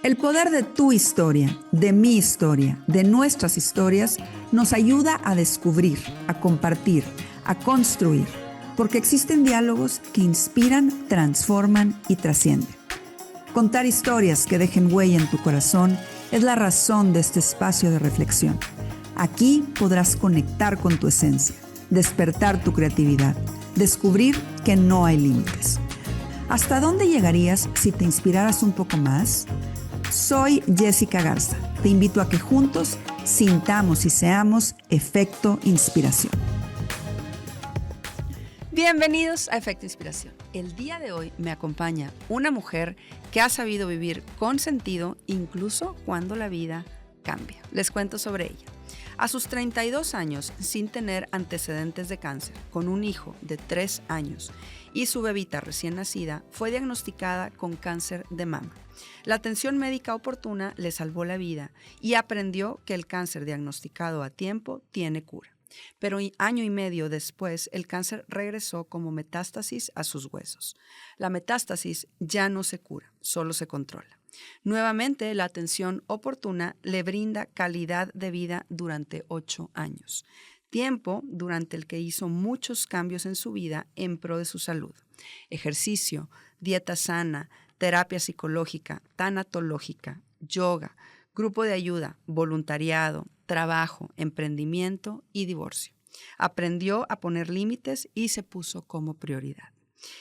El poder de tu historia, de mi historia, de nuestras historias, nos ayuda a descubrir, a compartir, a construir, porque existen diálogos que inspiran, transforman y trascienden. Contar historias que dejen huella en tu corazón es la razón de este espacio de reflexión. Aquí podrás conectar con tu esencia, despertar tu creatividad, descubrir que no hay límites. ¿Hasta dónde llegarías si te inspiraras un poco más? Soy Jessica Garza. Te invito a que juntos sintamos y seamos Efecto Inspiración. Bienvenidos a Efecto Inspiración. El día de hoy me acompaña una mujer que ha sabido vivir con sentido incluso cuando la vida cambia. Les cuento sobre ella. A sus 32 años, sin tener antecedentes de cáncer, con un hijo de 3 años y su bebita recién nacida, fue diagnosticada con cáncer de mama. La atención médica oportuna le salvó la vida y aprendió que el cáncer diagnosticado a tiempo tiene cura. Pero año y medio después, el cáncer regresó como metástasis a sus huesos. La metástasis ya no se cura, solo se controla. Nuevamente, la atención oportuna le brinda calidad de vida durante 8 años. Tiempo durante el que hizo muchos cambios en su vida en pro de su salud. Ejercicio, dieta sana, terapia psicológica, tanatológica, yoga, grupo de ayuda, voluntariado, trabajo, emprendimiento y divorcio. Aprendió a poner límites y se puso como prioridad.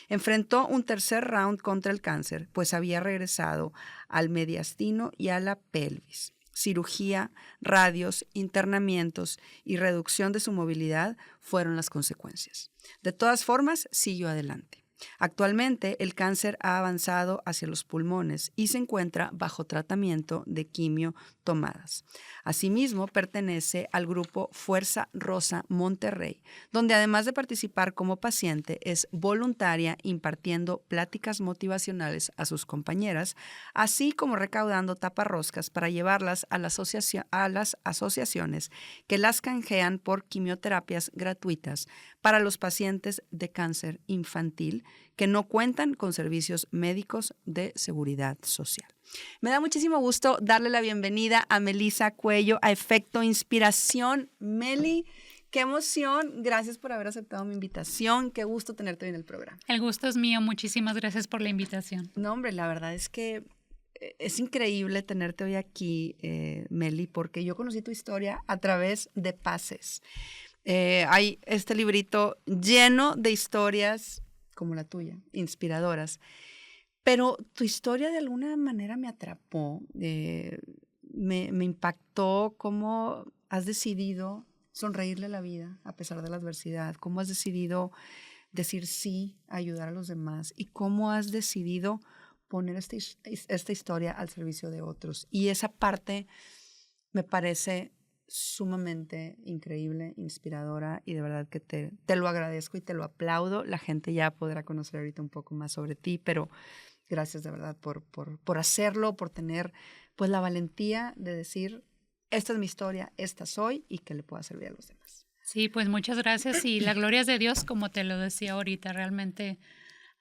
Enfrentó un tercer round contra el cáncer, pues había regresado al mediastino y a la pelvis. Cirugía, radios, internamientos y reducción de su movilidad fueron las consecuencias. De todas formas, siguió adelante. Actualmente, el cáncer ha avanzado hacia los pulmones y se encuentra bajo tratamiento de quimio tomadas. Asimismo, pertenece al grupo Fuerza Rosa Monterrey, donde además de participar como paciente, es voluntaria impartiendo pláticas motivacionales a sus compañeras, así como recaudando taparroscas para llevarlas a las asociaciones que las canjean por quimioterapias gratuitas para los pacientes de cáncer infantil que no cuentan con servicios médicos de seguridad social. Me da muchísimo gusto darle la bienvenida a Melissa Cuello a Efecto Inspiración. Meli, qué emoción. Gracias por haber aceptado mi invitación. Qué gusto tenerte hoy en el programa. El gusto es mío. Muchísimas gracias por la invitación. No, hombre, la verdad es que es increíble tenerte hoy aquí, Meli, porque yo conocí tu historia a través de Paces. Hay este librito lleno de historias como la tuya, inspiradoras. Pero tu historia de alguna manera me atrapó, me impactó cómo has decidido sonreírle a la vida a pesar de la adversidad, cómo has decidido decir sí a ayudar a los demás y cómo has decidido poner esta historia al servicio de otros. Y esa parte me parece sumamente increíble, inspiradora y de verdad que te lo agradezco y te lo aplaudo. La gente ya podrá conocer ahorita un poco más sobre ti, pero gracias de verdad por hacerlo, por tener pues la valentía de decir, esta es mi historia, esta soy y que le pueda servir a los demás. Sí, pues muchas gracias y la gloria es de Dios, como te lo decía ahorita, realmente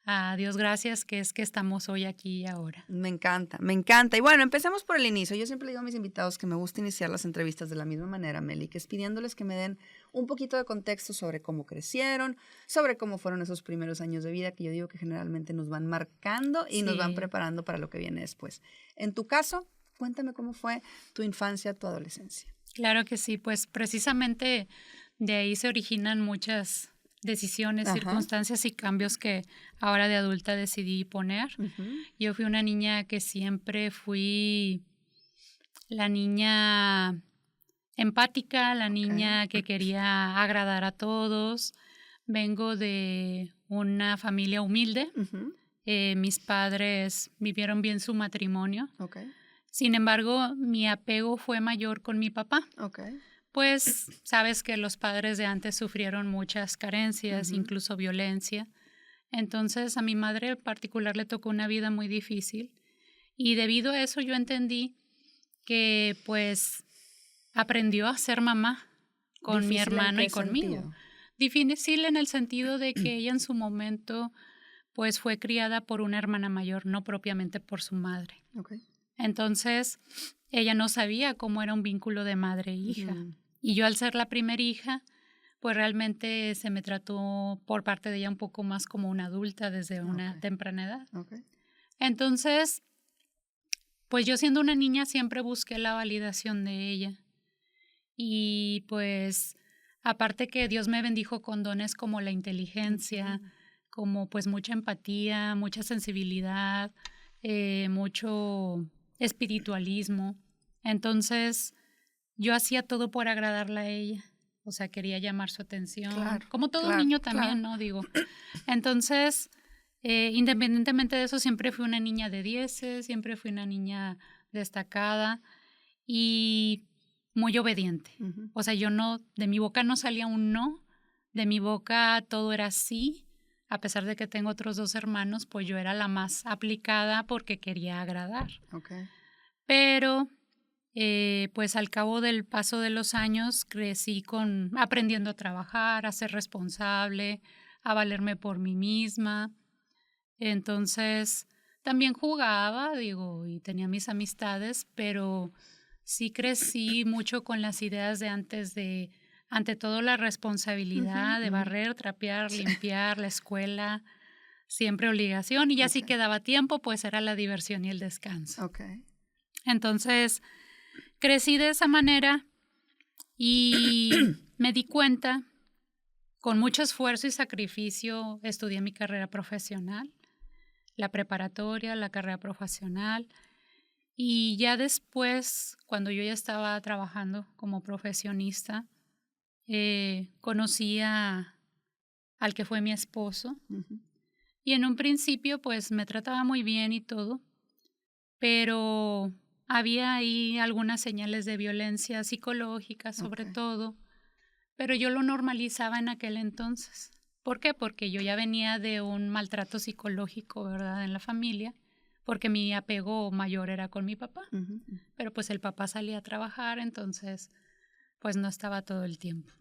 a Dios gracias que es que estamos hoy aquí y ahora. Me encanta, me encanta. Y bueno, empecemos por el inicio. Yo siempre le digo a mis invitados que me gusta iniciar las entrevistas de la misma manera, Meli, que es pidiéndoles que me den un poquito de contexto sobre cómo crecieron, sobre cómo fueron esos primeros años de vida, que yo digo que generalmente nos van marcando y nos van preparando para lo que viene después. En tu caso, cuéntame cómo fue tu infancia, tu adolescencia. Claro que sí, pues precisamente de ahí se originan muchas decisiones, circunstancias y cambios que ahora de adulta decidí poner. Yo fui una niña que siempre fui la niña empática, la niña que quería agradar a todos. Vengo de una familia humilde. Mis padres vivieron bien su matrimonio. Sin embargo, mi apego fue mayor con mi papá. Pues sabes que los padres de antes sufrieron muchas carencias, incluso violencia. Entonces a mi madre en particular le tocó una vida muy difícil y debido a eso yo entendí que pues aprendió a ser mamá con mi hermano y conmigo. Sentido? Difícil en el sentido de que ella en su momento pues fue criada por una hermana mayor, no propiamente por su madre. Entonces, ella no sabía cómo era un vínculo de madre e hija. Y yo, al ser la primera hija, pues realmente se me trató por parte de ella un poco más como una adulta desde una temprana edad. Entonces, pues yo siendo una niña siempre busqué la validación de ella. Y pues, aparte que Dios me bendijo con dones como la inteligencia, como pues mucha empatía, mucha sensibilidad, mucho espiritualismo. Entonces, yo hacía todo por agradarla a ella. O sea, quería llamar su atención. Como todo niño también, ¿no? Digo. Entonces, independientemente de eso, siempre fui una niña de 10, siempre fui una niña destacada y muy obediente. O sea, de mi boca no salía un no, de mi boca todo era sí. A pesar de que tengo otros 2 hermanos, pues yo era la más aplicada porque quería agradar. Pero, pues al cabo del paso de los años, crecí aprendiendo a trabajar, a ser responsable, a valerme por mí misma. Entonces, también jugaba, y tenía mis amistades, pero sí crecí mucho con las ideas de antes de, ante todo, la responsabilidad de barrer, trapear, limpiar, la escuela, siempre obligación, y ya si quedaba tiempo, pues era la diversión y el descanso. Entonces, crecí de esa manera y me di cuenta, con mucho esfuerzo y sacrificio, estudié mi carrera profesional, la preparatoria, la carrera profesional, y ya después, cuando yo ya estaba trabajando como profesionista, conocí al que fue mi esposo, y en un principio pues me trataba muy bien y todo, pero había ahí algunas señales de violencia psicológica sobre todo, pero yo lo normalizaba en aquel entonces. ¿Por qué? Porque yo ya venía de un maltrato psicológico, ¿verdad?, en la familia, porque mi apego mayor era con mi papá, pero pues el papá salía a trabajar, entonces pues no estaba todo el tiempo.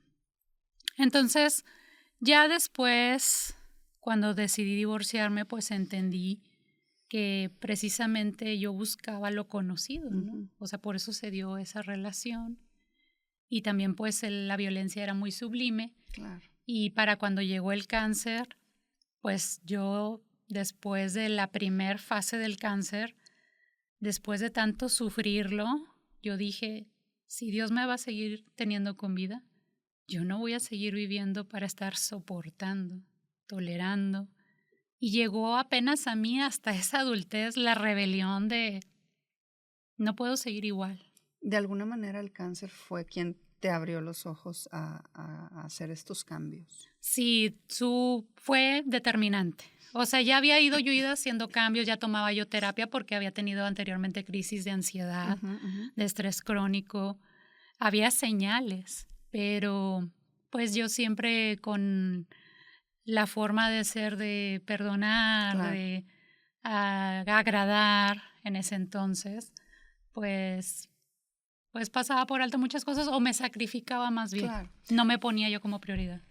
Entonces, ya después, cuando decidí divorciarme, pues entendí que precisamente yo buscaba lo conocido, ¿no? O sea, por eso se dio esa relación. Y también pues la violencia era muy sublime. Y para cuando llegó el cáncer, pues yo, después de la primer fase del cáncer, después de tanto sufrirlo, yo dije, si Dios me va a seguir teniendo con vida, yo no voy a seguir viviendo para estar soportando, tolerando. Y llegó apenas a mí, hasta esa adultez, la rebelión de no puedo seguir igual. De alguna manera el cáncer fue quien te abrió los ojos a hacer estos cambios. Sí, fue determinante. O sea, ya había ido haciendo cambios, ya tomaba yo terapia porque había tenido anteriormente crisis de ansiedad, de estrés crónico. Había señales, pero pues yo siempre con la forma de ser, de perdonar, de agradar en ese entonces, pues pasaba por alto muchas cosas o me sacrificaba más bien. No me ponía yo como prioridad.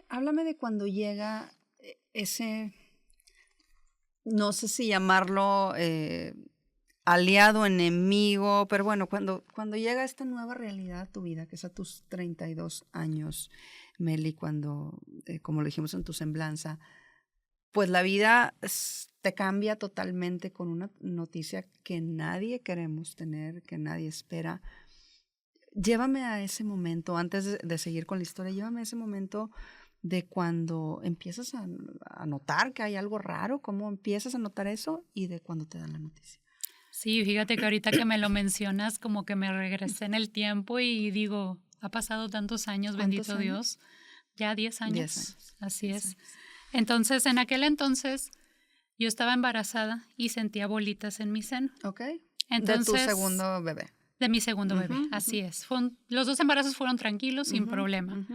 Háblame de cuando llega ese, no sé si llamarlo aliado, enemigo, pero bueno, cuando llega esta nueva realidad a tu vida, que es a tus 32 años, Meli, cuando, como lo dijimos en tu semblanza, pues la vida te cambia totalmente con una noticia que nadie queremos tener, que nadie espera. Llévame a ese momento, antes de seguir con la historia, llévame a ese momento de cuando empiezas a notar que hay algo raro, cómo empiezas a notar eso y de cuando te dan la noticia. Sí, fíjate que ahorita que me lo mencionas, como que me regresé en el tiempo y digo, ha pasado tantos años, bendito Dios, ya 10 años. 10 años. Así 10 es. Años. Entonces, en aquel entonces, yo estaba embarazada y sentía bolitas en mi seno. Entonces, de tu segundo bebé. De mi segundo bebé, así es. Los 2 embarazos fueron tranquilos, sin problema.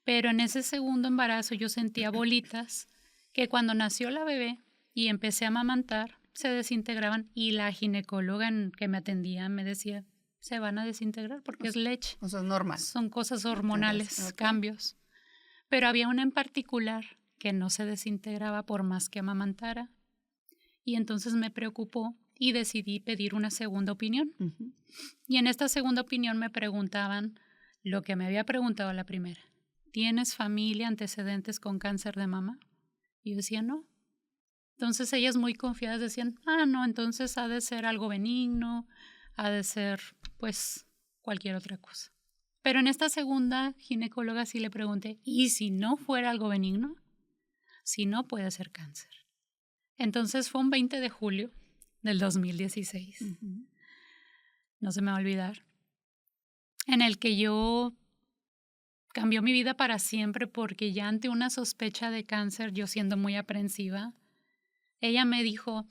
Pero en ese segundo embarazo yo sentía bolitas que cuando nació la bebé y empecé a amamantar, se desintegraban y la ginecóloga que me atendía me decía, se van a desintegrar porque es leche. O sea, es normal. Son cosas hormonales, cambios. Pero había una en particular que no se desintegraba por más que amamantara. Y entonces me preocupó y decidí pedir una segunda opinión. Y en esta segunda opinión me preguntaban lo que me había preguntado la primera. ¿Tienes familia, antecedentes con cáncer de mama? Y yo decía, no. Entonces ellas muy confiadas decían, no, entonces ha de ser algo benigno, ha de ser pues cualquier otra cosa. Pero en esta segunda ginecóloga sí le pregunté, ¿y si no fuera algo benigno? Si no, puede ser cáncer. Entonces fue un 20 de julio del 2016. No se me va a olvidar. En el que yo cambió mi vida para siempre porque ya ante una sospecha de cáncer, yo siendo muy aprensiva, ella me dijo,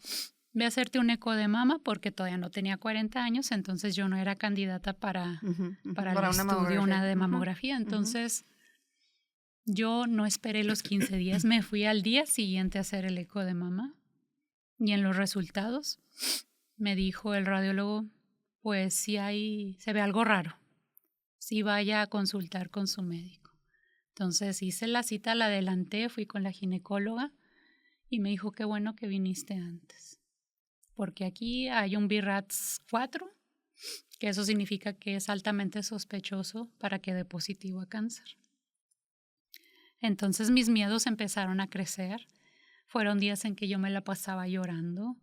ve a hacerte un eco de mama porque todavía no tenía 40 años, entonces yo no era candidata para el estudio, una de mamografía. Entonces yo no esperé los 15 días, me fui al día siguiente a hacer el eco de mama y en los resultados me dijo el radiólogo, pues sí se ve algo raro, sí vaya a consultar con su médico. Entonces hice la cita, la adelanté, fui con la ginecóloga y me dijo, qué bueno que viniste antes, porque aquí hay un BRAF 4, que eso significa que es altamente sospechoso para que dé positivo a cáncer. Entonces mis miedos empezaron a crecer. Fueron días en que yo me la pasaba llorando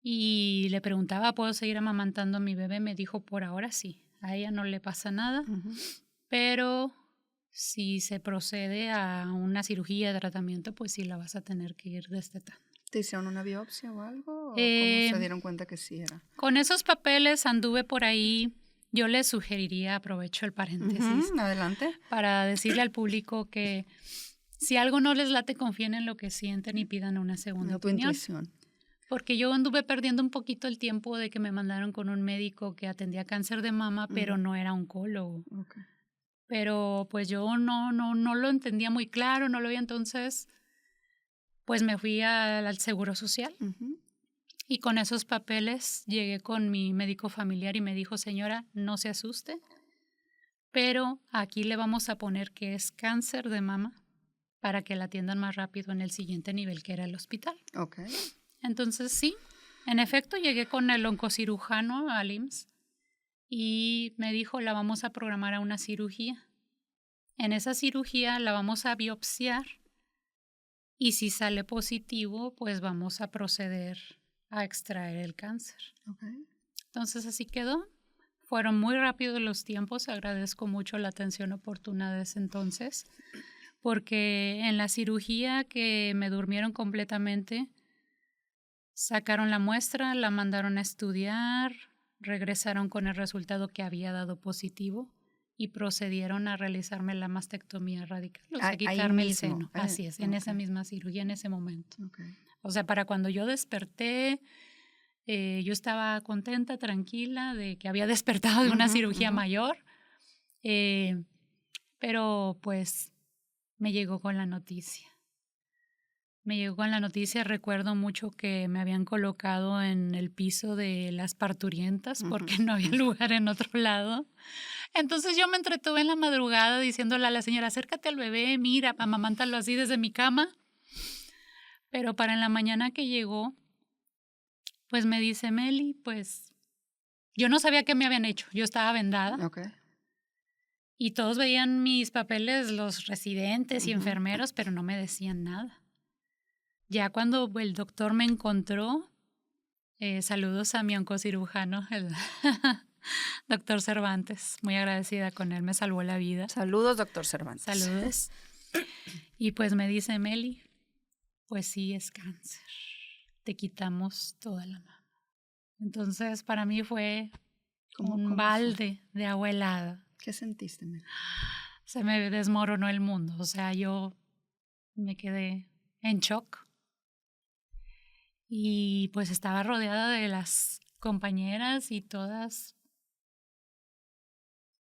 y le preguntaba, ¿puedo seguir amamantando a mi bebé? Me dijo, por ahora sí, a ella no le pasa nada, pero si se procede a una cirugía de tratamiento, pues sí la vas a tener que ir destetando. ¿Te hicieron una biopsia o algo? ¿O cómo se dieron cuenta que sí era? Con esos papeles anduve por ahí. Yo les sugeriría, aprovecho el paréntesis, adelante, para decirle al público que si algo no les late, confíen en lo que sienten y pidan una segunda opinión. Intuición. Porque yo anduve perdiendo un poquito el tiempo de que me mandaron con un médico que atendía cáncer de mama, pero no era oncólogo. Okay. Pero pues yo no lo entendía muy claro, no lo veía, entonces pues me fui al Seguro Social. Y con esos papeles llegué con mi médico familiar y me dijo, señora, no se asuste, pero aquí le vamos a poner que es cáncer de mama para que la atiendan más rápido en el siguiente nivel, que era el hospital. Okay. Entonces sí, en efecto llegué con el oncocirujano al IMSS y me dijo, la vamos a programar a una cirugía. En esa cirugía la vamos a biopsiar y si sale positivo, pues vamos a proceder a extraer el cáncer. Okay. Entonces así quedó. Fueron muy rápidos los tiempos. Agradezco mucho la atención oportuna de ese entonces, porque en la cirugía que me durmieron completamente, sacaron la muestra, la mandaron a estudiar, regresaron con el resultado que había dado positivo y procedieron a realizarme la mastectomía radical, o sea, quitarme el seno. Así es, en esa misma cirugía, en ese momento. Okay. O sea, para cuando yo desperté, yo estaba contenta, tranquila de que había despertado de una cirugía mayor, pero pues me llegó con la noticia. Recuerdo mucho que me habían colocado en el piso de las parturientas porque no había lugar en otro lado. Entonces yo me entretuve en la madrugada diciéndole a la señora, acércate al bebé, mira, amamántalo así desde mi cama. Pero para en la mañana que llegó, pues me dice, Meli, pues yo no sabía qué me habían hecho, yo estaba vendada. Okay. Y todos veían mis papeles, los residentes y enfermeros, pero no me decían nada. Ya cuando el doctor me encontró, saludos a mi oncocirujano, el doctor Cervantes, muy agradecida con él, me salvó la vida. Saludos, doctor Cervantes. Saludos. Y pues me dice, Meli, pues sí es cáncer, te quitamos toda la mama. Entonces para mí fue como un balde de agua helada. ¿Qué sentiste, Meli? Se me desmoronó el mundo, o sea, yo me quedé en shock. Y pues estaba rodeada de las compañeras y todas.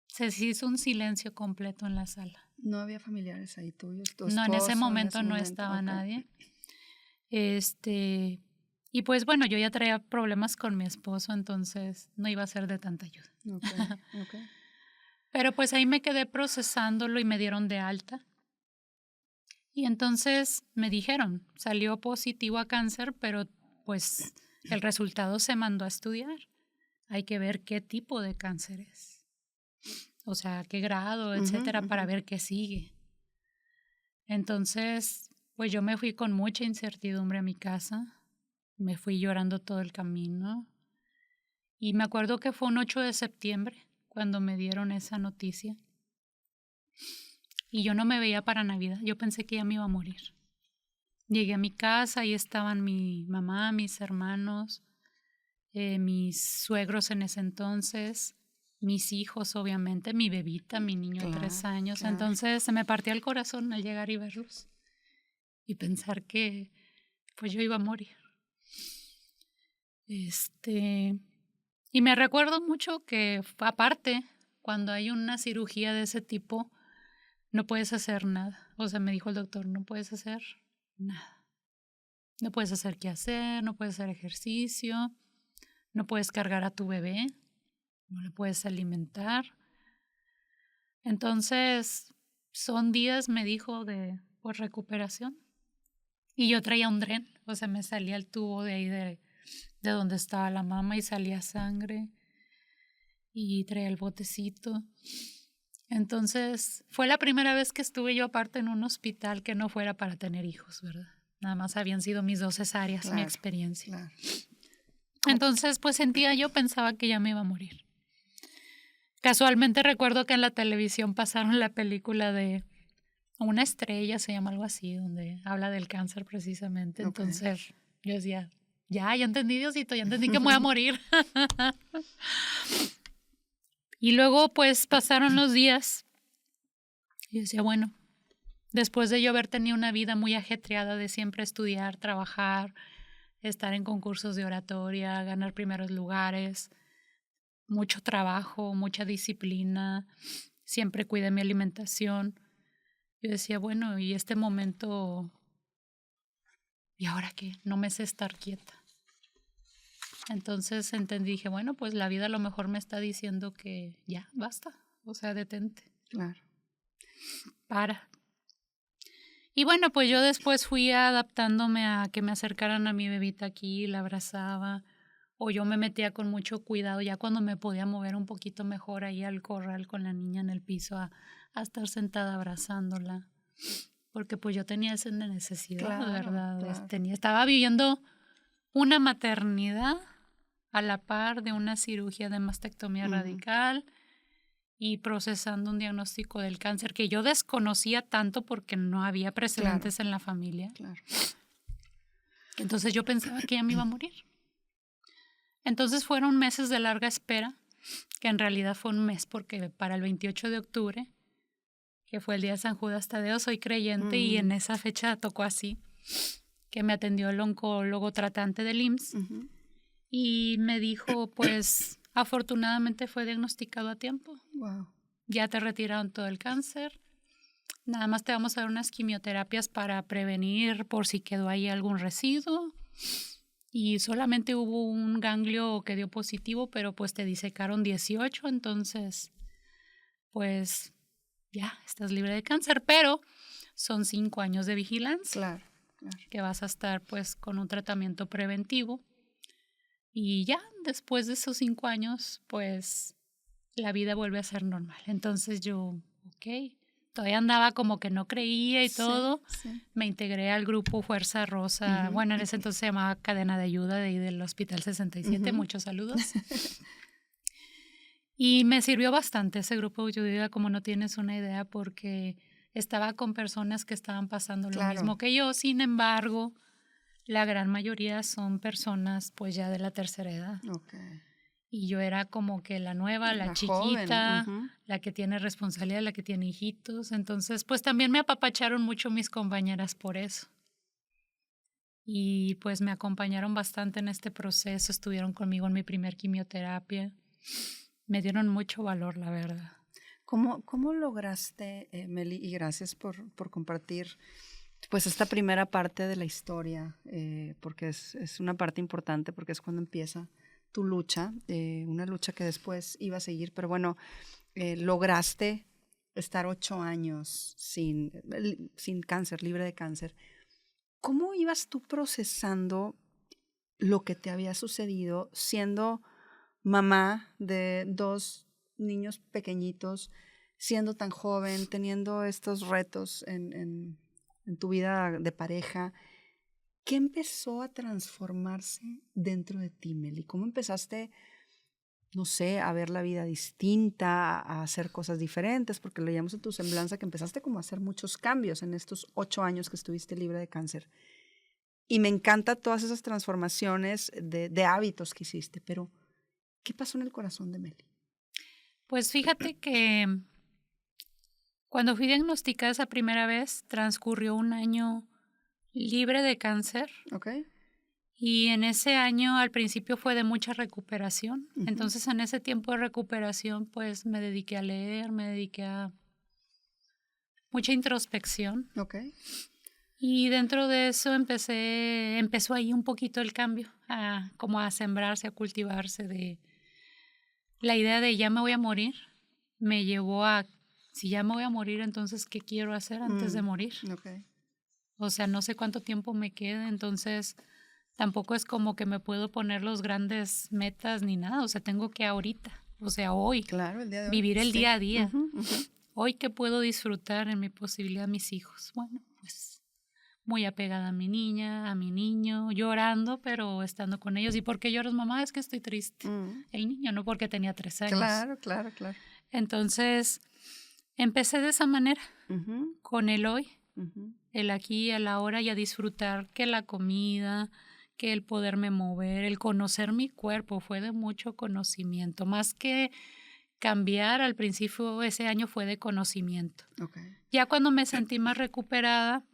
Se hizo un silencio completo en la sala. ¿No había familiares ahí tuyos? No, en ese momento no estaba nadie. Y pues bueno, yo ya traía problemas con mi esposo, entonces no iba a ser de tanta ayuda. Okay. Pero pues ahí me quedé procesándolo y me dieron de alta. Y entonces me dijeron, salió positivo a cáncer, pero pues El resultado se mandó a estudiar. Hay que ver qué tipo de cáncer es. O sea, qué grado, etcétera, para ver qué sigue. Entonces, pues yo me fui con mucha incertidumbre a mi casa. Me fui llorando todo el camino. Y me acuerdo que fue un 8 de septiembre cuando me dieron esa noticia. Y yo no me veía para Navidad. Yo pensé que ya me iba a morir. Llegué a mi casa y estaban mi mamá, mis hermanos, mis suegros en ese entonces, mis hijos, obviamente, mi bebita, mi niño de 3 años. Claro. Entonces se me partía el corazón al llegar y verlos y pensar que pues yo iba a morir. Y me recuerdo mucho que aparte, cuando hay una cirugía de ese tipo, no puedes hacer nada. O sea, me dijo el doctor, no puedes hacer nada. No puedes hacer qué hacer, no puedes hacer ejercicio, no puedes cargar a tu bebé, no le puedes alimentar. Entonces, son días, me dijo, de pues, recuperación. Y yo traía un dren, o sea, me salía el tubo de ahí de donde estaba la mama y salía sangre. Y traía el botecito. Entonces, fue la primera vez que estuve yo aparte en un hospital que no fuera para tener hijos, ¿verdad? Nada más habían sido mis 2 cesáreas, claro, mi experiencia. Claro. Entonces, pues pensaba que ya me iba a morir. Casualmente recuerdo que en la televisión pasaron la película de Una estrella, se llama algo así, donde habla del cáncer precisamente. Okay. Entonces, yo decía, ya entendí, Diosito, ya entendí que me voy a morir. Y luego, pues, pasaron los días. Y decía, bueno, después de yo haber tenido una vida muy ajetreada de siempre estudiar, trabajar, estar en concursos de oratoria, ganar primeros lugares, mucho trabajo, mucha disciplina, siempre cuidé mi alimentación. Yo decía, bueno, y este momento, ¿y ahora qué? No me sé estar quieta. Entonces dije, bueno, pues la vida a lo mejor me está diciendo que ya, basta, o sea, detente. Claro. Para. Y bueno, pues yo después fui adaptándome a que me acercaran a mi bebita aquí, la abrazaba, o yo me metía con mucho cuidado, ya cuando me podía mover un poquito mejor ahí al corral con la niña en el piso, a estar sentada abrazándola, porque pues yo tenía esa necesidad, claro, ¿verdad? Claro. Estaba viviendo una maternidad a la par de una cirugía de mastectomía radical y procesando un diagnóstico del cáncer que yo desconocía tanto porque no había precedentes, claro, en la familia. Claro. Entonces yo pensaba que ya me iba a morir. Entonces fueron meses de larga espera, que en realidad fue un mes porque para el 28 de octubre, que fue el día de San Judas Tadeo, soy creyente y en esa fecha tocó así, que me atendió el oncólogo tratante del IMSS y me dijo, pues, afortunadamente fue diagnosticado a tiempo. Wow. Ya te retiraron todo el cáncer. Nada más te vamos a dar unas quimioterapias para prevenir por si quedó ahí algún residuo. Y solamente hubo un ganglio que dio positivo, pero pues te disecaron 18, entonces, pues, ya, estás libre de cáncer. Pero son 5 años de vigilancia. Claro, claro. Que vas a estar, pues, con un tratamiento preventivo. Y ya, después de esos 5 años, pues, la vida vuelve a ser normal. Entonces yo, ok, todavía andaba como que no creía y todo. Sí. Me integré al grupo Fuerza Rosa. Bueno, en ese entonces se llamaba Cadena de Ayuda de ahí del Hospital 67. Muchos saludos. Y me sirvió bastante ese grupo de ayuda, como no tienes una idea, porque estaba con personas que estaban pasando lo mismo que yo. Sin embargo, la gran mayoría son personas pues ya de la tercera edad. Okay. Y yo era como que la nueva, la chiquita, la que tiene responsabilidad, la que tiene hijitos. Entonces, pues también me apapacharon mucho mis compañeras por eso. Y pues me acompañaron bastante en este proceso, estuvieron conmigo en mi primer quimioterapia. Me dieron mucho valor, la verdad. ¿Cómo lograste, Meli, y gracias por compartir pues esta primera parte de la historia, porque es una parte importante, porque es cuando empieza tu lucha, una lucha que después iba a seguir, pero bueno, lograste estar 8 años sin cáncer, libre de cáncer. ¿Cómo ibas tú procesando lo que te había sucedido siendo mamá de 2 niños pequeñitos, siendo tan joven, teniendo estos retos en tu vida de pareja. ¿Qué empezó a transformarse dentro de ti, Meli? ¿Cómo empezaste, no sé, a ver la vida distinta, a hacer cosas diferentes? Porque leíamos en tu semblanza que empezaste como a hacer muchos cambios en estos 8 años que estuviste libre de cáncer. Y me encantan todas esas transformaciones de hábitos que hiciste, pero ¿qué pasó en el corazón de Meli? Pues fíjate que cuando fui diagnosticada esa primera vez, transcurrió un año libre de cáncer. Okay. Y en ese año al principio fue de mucha recuperación. Uh-huh. Entonces en ese tiempo de recuperación pues me dediqué a leer, me dediqué a mucha introspección. Okay. Y dentro de eso empezó ahí un poquito el cambio, como a sembrarse, a cultivarse de la idea de ya me voy a morir. Me llevó a, si ya me voy a morir, entonces ¿qué quiero hacer antes de morir? Okay. O sea, no sé cuánto tiempo me queda, entonces tampoco es como que me puedo poner los grandes metas ni nada, o sea, tengo que ahorita, o sea, hoy, claro, el día de hoy. Vivir el día a día. Uh-huh, uh-huh. Hoy que puedo disfrutar en mi posibilidad a mis hijos. Bueno, pues muy apegada a mi niña, a mi niño, llorando, pero estando con ellos. ¿Y por qué lloras, mamá? Es que estoy triste. El niño, no porque tenía 3 años. Claro. Entonces, empecé de esa manera, uh-huh. con el hoy, uh-huh. el aquí, el ahora, y a disfrutar que la comida, que el poderme mover, el conocer mi cuerpo, fue de mucho conocimiento. Más que cambiar al principio, ese año fue de conocimiento. Okay. Ya cuando me sentí más recuperada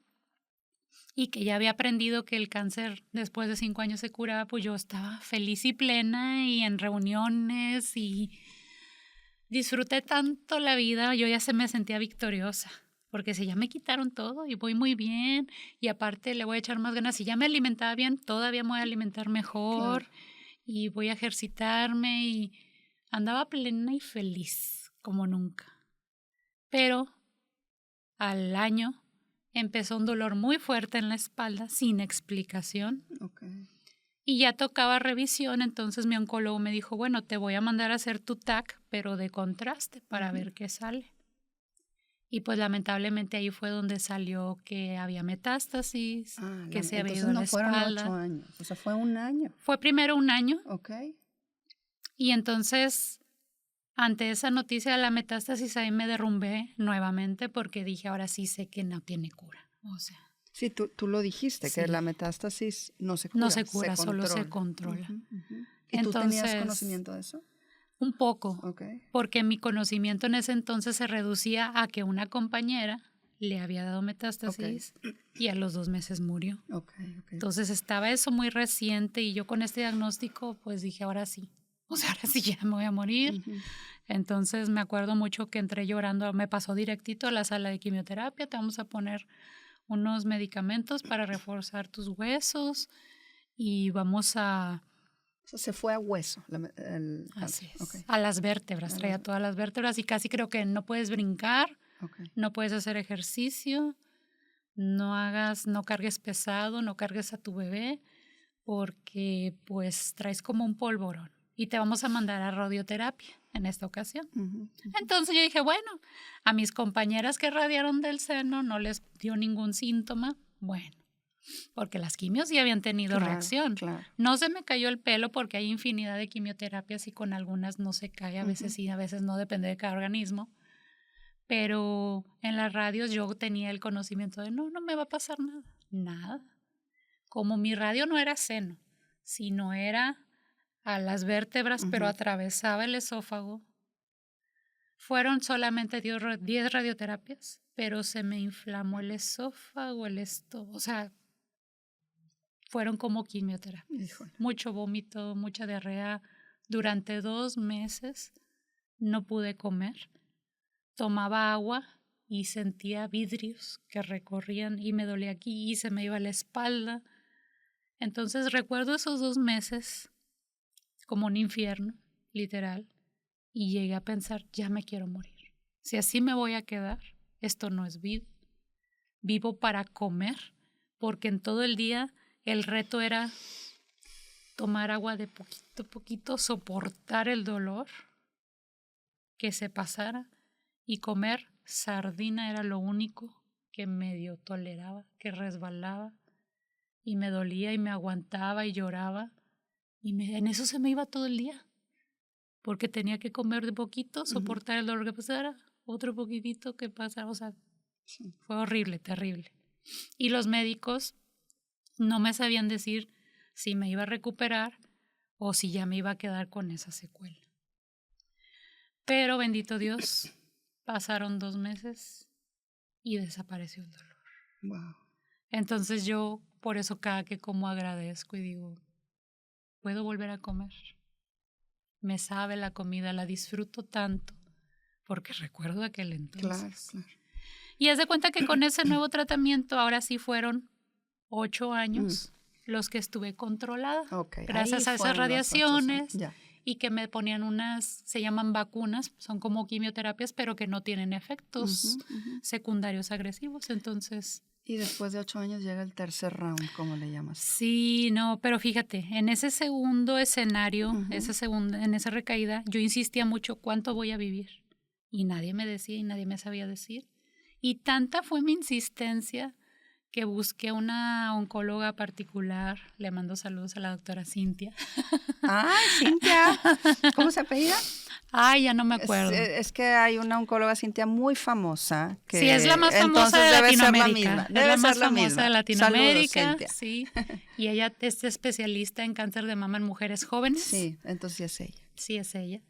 y que ya había aprendido que el cáncer después de 5 años se curaba, pues yo estaba feliz y plena y en reuniones y disfruté tanto la vida, yo ya me sentía victoriosa. Porque si ya me quitaron todo y voy muy bien y aparte le voy a echar más ganas, si ya me alimentaba bien, todavía me voy a alimentar mejor. Claro. Y voy a ejercitarme y andaba plena y feliz como nunca. Pero al año empezó un dolor muy fuerte en la espalda sin explicación. Okay. Y ya tocaba revisión, entonces mi oncólogo me dijo, bueno, te voy a mandar a hacer tu TAC, pero de contraste para ver qué sale. Y pues lamentablemente ahí fue donde salió que había metástasis, que se había ido a la espalda. Entonces no fueron 8 años, o sea, fue 1 año. Fue primero 1 año. Okay. Y entonces, ante esa noticia de la metástasis, ahí me derrumbé nuevamente porque dije, ahora sí sé que no tiene cura. O sea. Sí, tú lo dijiste, sí. Que la metástasis no se cura. No se cura, solo se controla. Uh-huh, uh-huh. ¿Y entonces, tú tenías conocimiento de eso? Un poco, okay. Porque mi conocimiento en ese entonces se reducía a que una compañera le había dado metástasis y a los 2 meses murió. Okay. Entonces estaba eso muy reciente y yo con este diagnóstico pues dije, ahora sí, o sea, ahora sí ya me voy a morir. Uh-huh. Entonces me acuerdo mucho que entré llorando, me pasó directito a la sala de quimioterapia, te vamos a poner unos medicamentos para reforzar tus huesos y vamos a... O sea, se fue a hueso. Así es. Okay. A las vértebras, traía todas las vértebras y casi creo que no puedes brincar, no puedes hacer ejercicio, no cargues pesado, no cargues a tu bebé porque pues traes como un polvorón y te vamos a mandar a radioterapia en esta ocasión. Uh-huh. Entonces yo dije, bueno, a mis compañeras que radiaron del seno no les dio ningún síntoma, bueno. Porque las quimios ya habían tenido reacción. Claro. No se me cayó el pelo porque hay infinidad de quimioterapias y con algunas no se cae, a veces sí, a veces no, depende de cada organismo. Pero en las radios yo tenía el conocimiento de no me va a pasar nada. Como mi radio no era seno, sino era a las vértebras, pero atravesaba el esófago. Fueron solamente 10 radioterapias, pero se me inflamó el esófago, el estómago, o sea, fueron como quimioterapias. Híjole. Mucho vómito, mucha diarrea. Durante 2 meses no pude comer. Tomaba agua y sentía vidrios que recorrían y me dolía aquí y se me iba la espalda. Entonces recuerdo esos 2 meses como un infierno, literal, y llegué a pensar, ya me quiero morir. Si así me voy a quedar, esto no es vida. Vivo para comer, porque en todo el día el reto era tomar agua de poquito a poquito, soportar el dolor, que se pasara, y comer sardina era lo único que medio toleraba, que resbalaba y me dolía y me aguantaba y lloraba y en eso se me iba todo el día, porque tenía que comer de poquito, soportar el dolor que pasara, otro poquitito que pasara, o sea, fue horrible, terrible. Y los médicos no me sabían decir si me iba a recuperar o si ya me iba a quedar con esa secuela. Pero bendito Dios, pasaron 2 meses y desapareció el dolor. Wow. Entonces yo por eso cada que como agradezco y digo, puedo volver a comer. Me sabe la comida, la disfruto tanto porque recuerdo aquel entonces. Claro. Y haz de cuenta que con ese nuevo tratamiento ahora sí fueron 8 años los que estuve controlada. Okay. Gracias a esas radiaciones y que me ponían se llaman vacunas, son como quimioterapias, pero que no tienen efectos secundarios agresivos. Entonces... Y después de 8 años llega el tercer round, ¿cómo le llamas? Sí, no, pero fíjate, en ese segundo escenario, en esa recaída, yo insistía mucho, ¿cuánto voy a vivir? Y nadie me decía y nadie me sabía decir. Y tanta fue mi insistencia que busqué una oncóloga particular. Le mando saludos a la doctora Cintia. ¡Ay, Cintia! ¿Cómo se apellida? Ay, ya no me acuerdo. Es que hay una oncóloga, Cintia, muy famosa. Que sí, es la más famosa de Latinoamérica. Debe es la más ser la famosa misma. de Latinoamérica. Saludos, Cintia. Sí. Y ella es especialista en cáncer de mama en mujeres jóvenes. Sí, entonces sí es ella. Sí, es ella.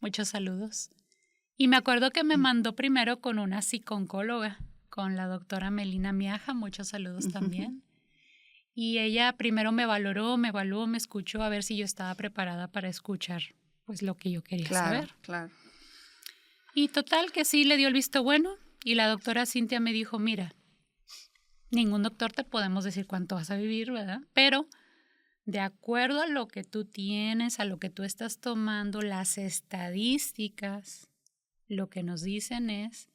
Muchos saludos. Y me acuerdo que me mandó primero con una psico-oncóloga, con la doctora Melina Miaja, muchos saludos también. Y ella primero me valoró, me evaluó, me escuchó a ver si yo estaba preparada para escuchar pues lo que yo quería saber. Claro. Y total que sí le dio el visto bueno y la doctora Cintia me dijo, mira, ningún doctor te podemos decir cuánto vas a vivir, ¿verdad? Pero de acuerdo a lo que tú tienes, a lo que tú estás tomando, las estadísticas, lo que nos dicen es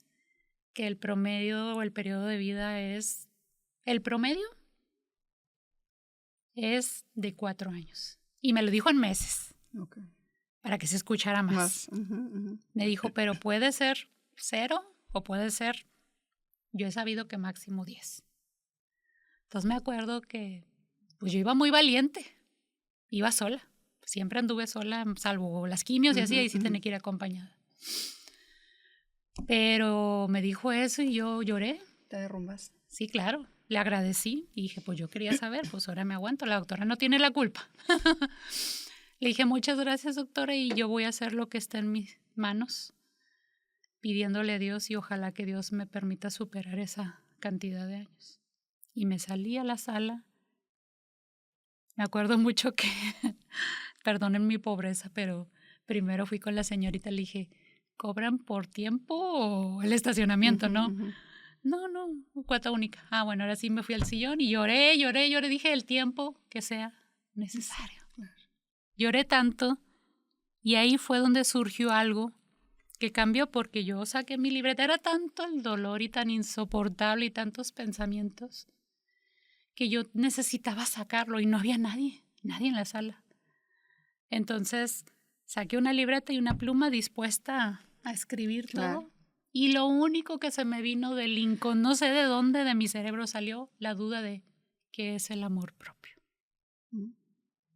que el promedio o el periodo de vida el promedio es de 4 años. Y me lo dijo en meses. Okay. Para que se escuchara más. Me dijo, pero puede ser 0 o puede ser, yo he sabido que máximo 10. Entonces me acuerdo que pues yo iba muy valiente, iba sola. Siempre anduve sola, salvo las quimios y así, ahí sí tenía que ir acompañada. Pero me dijo eso y yo lloré. ¿Te derrumbas? Sí, claro. Le agradecí y dije, pues yo quería saber, pues ahora me aguanto. La doctora no tiene la culpa. Le dije, muchas gracias, doctora, y yo voy a hacer lo que está en mis manos, pidiéndole a Dios y ojalá que Dios me permita superar esa cantidad de años. Y me salí a la sala. Me acuerdo mucho que, perdonen mi pobreza, pero primero fui con la señorita y le dije, ¿cobran por tiempo o el estacionamiento, no? No, cuota única. Ah, bueno, ahora sí me fui al sillón y lloré, dije el tiempo que sea necesario. Lloré tanto y ahí fue donde surgió algo que cambió porque yo saqué mi libreta. Era tanto el dolor y tan insoportable y tantos pensamientos que yo necesitaba sacarlo y no había nadie en la sala. Entonces saqué una libreta y una pluma dispuesta a escribir todo. Y lo único que se me vino del no sé de dónde de mi cerebro salió la duda de qué es el amor propio.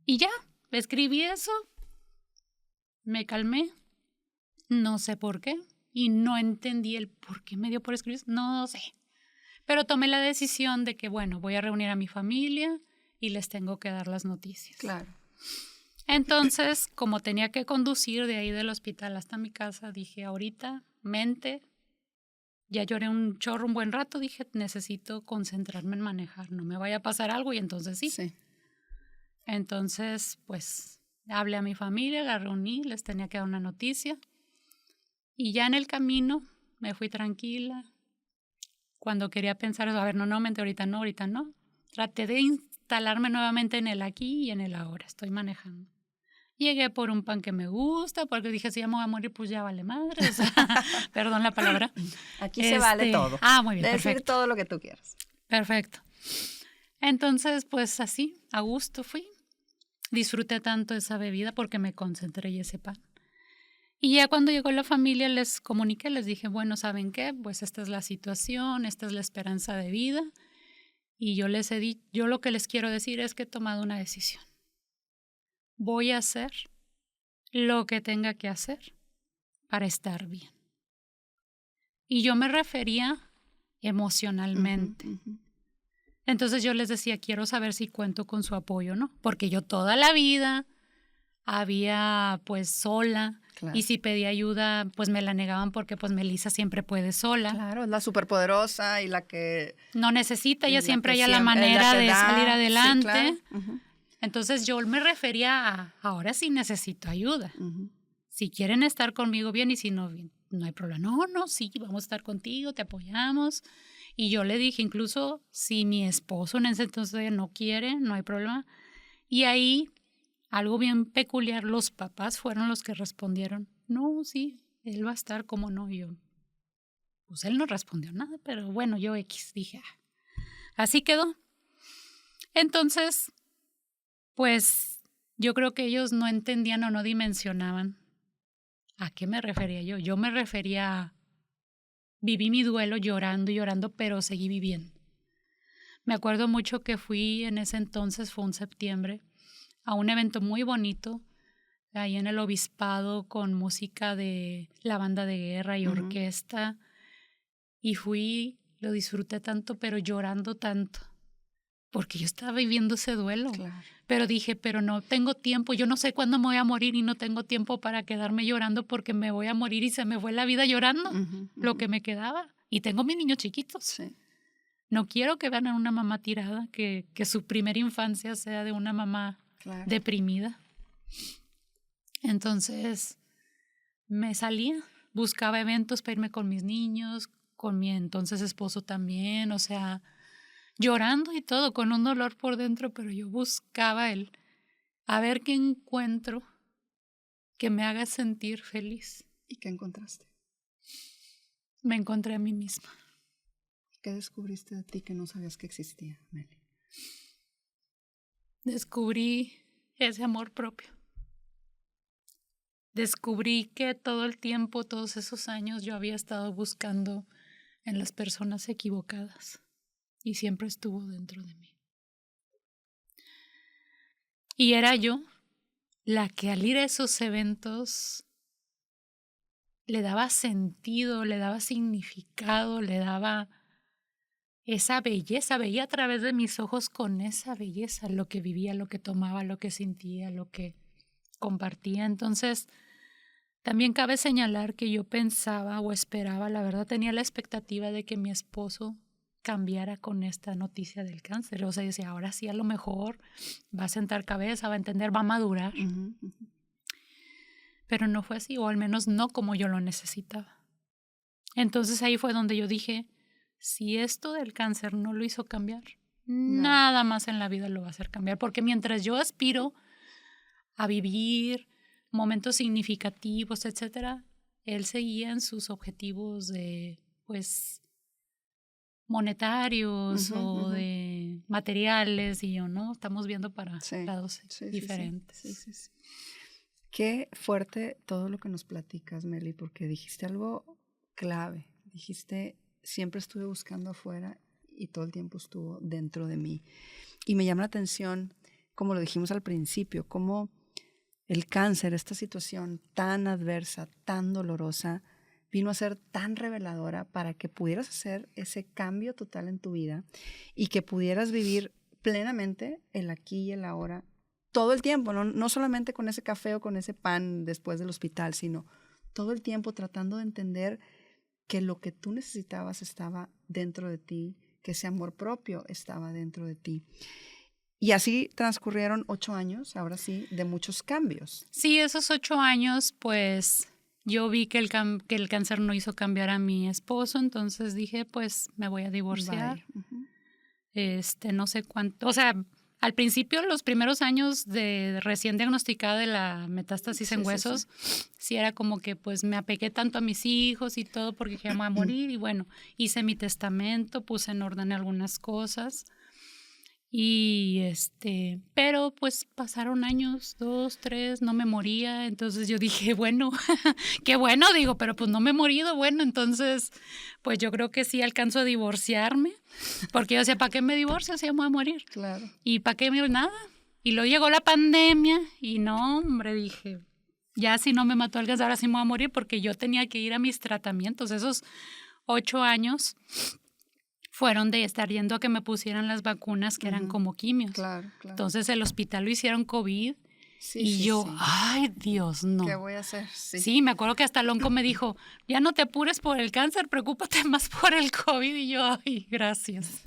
Y ya. Escribí eso, me calmé, no sé por qué, y no entendí el por qué me dio por escribir, no sé. Pero tomé la decisión de que, bueno, voy a reunir a mi familia y les tengo que dar las noticias. Claro. Entonces, como tenía que conducir de ahí del hospital hasta mi casa, dije, ahorita, ya lloré un buen rato, dije, necesito concentrarme en manejar, no me vaya a pasar algo, y entonces sí. Entonces, pues, hablé a mi familia, la reuní, les tenía que dar una noticia. Y ya en el camino me fui tranquila. Cuando quería pensar, a ver, ahorita no. Traté de instalarme nuevamente en el aquí y en el ahora. Estoy manejando. Llegué por un pan que me gusta, porque dije, si ya me voy a morir, pues ya vale madre. O sea, perdón la palabra. Aquí se vale todo. Ah, muy bien, perfecto. Decir todo lo que tú quieras. Perfecto. Entonces, pues así, a gusto fui. disfruté tanto esa bebida porque me concentré y ese pan. Y ya cuando llegó la familia les comuniqué, les dije, bueno, ¿saben qué? Pues esta es la situación, esta es la esperanza de vida. Y yo lo que les quiero decir es que he tomado una decisión. Voy a hacer lo que tenga que hacer para estar bien. Y yo me refería emocionalmente. Entonces yo les decía, quiero saber si cuento con su apoyo, ¿no? Porque yo toda la vida había pues sola. Claro. Y si pedía ayuda, pues me la negaban porque pues Melissa siempre puede sola. Claro, es la superpoderosa y la que... No necesita, ella siempre haya la manera de salir adelante. Sí, claro. Entonces yo me refería a, ahora sí necesito ayuda. Si quieren estar conmigo bien y si no, bien, no hay problema. No, sí, vamos a estar contigo, te apoyamos. Y yo le dije, incluso si mi esposo en ese entonces no quiere, no hay problema. Y ahí... algo bien peculiar, los papás fueron los que respondieron, no, sí, él va a estar, ¿cómo no? Y yo, pues él no respondió nada, pero bueno, yo dije, así quedó. Entonces, pues yo creo que ellos no entendían o no dimensionaban a qué me refería yo. Yo me refería a, viví mi duelo llorando y llorando, pero seguí viviendo. Me acuerdo mucho que fui en ese entonces, fue un septiembre, a un evento muy bonito, ahí en el obispado, con música de la banda de guerra y orquesta. Y fui, lo disfruté tanto, pero llorando tanto, porque yo estaba viviendo ese duelo. Claro. Pero dije, pero no tengo tiempo, yo no sé cuándo me voy a morir y no tengo tiempo para quedarme llorando porque me voy a morir y se me fue la vida llorando, lo que me quedaba. Y tengo mis niños chiquitos. Sí. No quiero que vean a una mamá tirada, que su primera infancia sea de una mamá... Claro. Deprimida. Entonces me salía, buscaba eventos para irme con mis niños, con mi entonces esposo también, o sea, llorando y todo, con un dolor por dentro, pero yo buscaba a ver qué encuentro que me haga sentir feliz. ¿Y qué encontraste? Me encontré a mí misma. ¿Qué descubriste de ti que no sabías que existía, Meli? Descubrí ese amor propio. Descubrí que todo el tiempo, todos esos años, yo había estado buscando en las personas equivocadas y siempre estuvo dentro de mí. Y era yo la que al ir a esos eventos le daba sentido, le daba significado, le daba... esa belleza, veía a través de mis ojos con esa belleza lo que vivía, lo que tomaba, lo que sentía, lo que compartía. Entonces, también cabe señalar que yo pensaba o esperaba, la verdad tenía la expectativa de que mi esposo cambiara con esta noticia del cáncer. O sea, yo decía, ahora sí a lo mejor va a sentar cabeza, va a entender, va a madurar. Pero no fue así, o al menos no como yo lo necesitaba. Entonces ahí fue donde yo dije, si esto del cáncer no lo hizo cambiar, nada más en la vida lo va a hacer cambiar. Porque mientras yo aspiro a vivir momentos significativos, etcétera, él seguía en sus objetivos de, pues, monetarios o de materiales y yo, ¿no? Estamos viendo para lados diferentes. Sí. Qué fuerte todo lo que nos platicas, Meli, porque dijiste algo clave. Dijiste... siempre estuve buscando afuera y todo el tiempo estuvo dentro de mí. Y me llama la atención, como lo dijimos al principio, cómo el cáncer, esta situación tan adversa, tan dolorosa, vino a ser tan reveladora para que pudieras hacer ese cambio total en tu vida y que pudieras vivir plenamente el aquí y el ahora todo el tiempo, no solamente con ese café o con ese pan después del hospital, sino todo el tiempo tratando de entender que lo que tú necesitabas estaba dentro de ti, que ese amor propio estaba dentro de ti. Y así transcurrieron 8 años, ahora sí, de muchos cambios. Sí, esos 8 años, pues yo vi que el cáncer no hizo cambiar a mi esposo, entonces dije, pues me voy a divorciar. No sé cuánto, o sea... Al principio, los primeros años de recién diagnosticada de la metástasis en huesos, sí era como que pues me apegué tanto a mis hijos y todo porque dije, me voy a morir. Y bueno, hice mi testamento, puse en orden algunas cosas. Y pero pues pasaron años, 2, 3, no me moría. Entonces yo dije, bueno, qué bueno, digo, pero pues no me he morido. Bueno, entonces, pues yo creo que sí alcanzo a divorciarme. Porque yo decía, ¿para qué me divorcio si me voy a morir? Claro. ¿Y para qué me nada? Y luego llegó la pandemia y no, hombre, dije, ya si no me mató el gas, ahora sí me voy a morir, porque yo tenía que ir a mis tratamientos. Esos 8 años fueron de estar yendo a que me pusieran las vacunas que eran como quimios. Claro. Entonces el hospital lo hicieron COVID y yo, ay, Dios, no. ¿Qué voy a hacer? Sí, me acuerdo que hasta el onco me dijo, ya no te apures por el cáncer, preocúpate más por el COVID. Y yo, ay, gracias.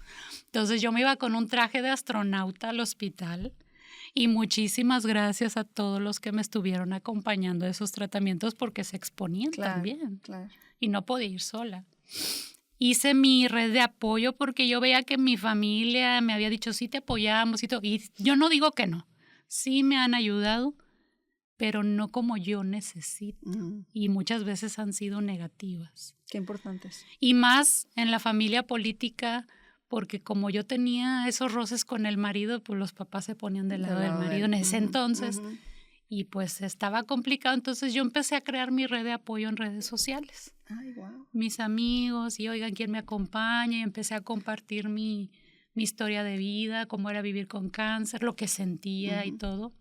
Entonces yo me iba con un traje de astronauta al hospital y muchísimas gracias a todos los que me estuvieron acompañando a esos tratamientos porque se exponían también. Claro. Y no podía ir sola. Hice mi red de apoyo porque yo veía que mi familia me había dicho, sí te apoyamos y todo. Y yo no digo que no. Sí me han ayudado, pero no como yo necesito. Y muchas veces han sido negativas. Qué importantes. Y más en la familia política, porque como yo tenía esos roces con el marido, pues los papás se ponían del lado del marido en ese entonces. Y pues estaba complicado, entonces yo empecé a crear mi red de apoyo en redes sociales. Ay, wow. Mis amigos, y oigan, ¿quién me acompaña? Y empecé a compartir mi historia de vida, cómo era vivir con cáncer, lo que sentía y todo.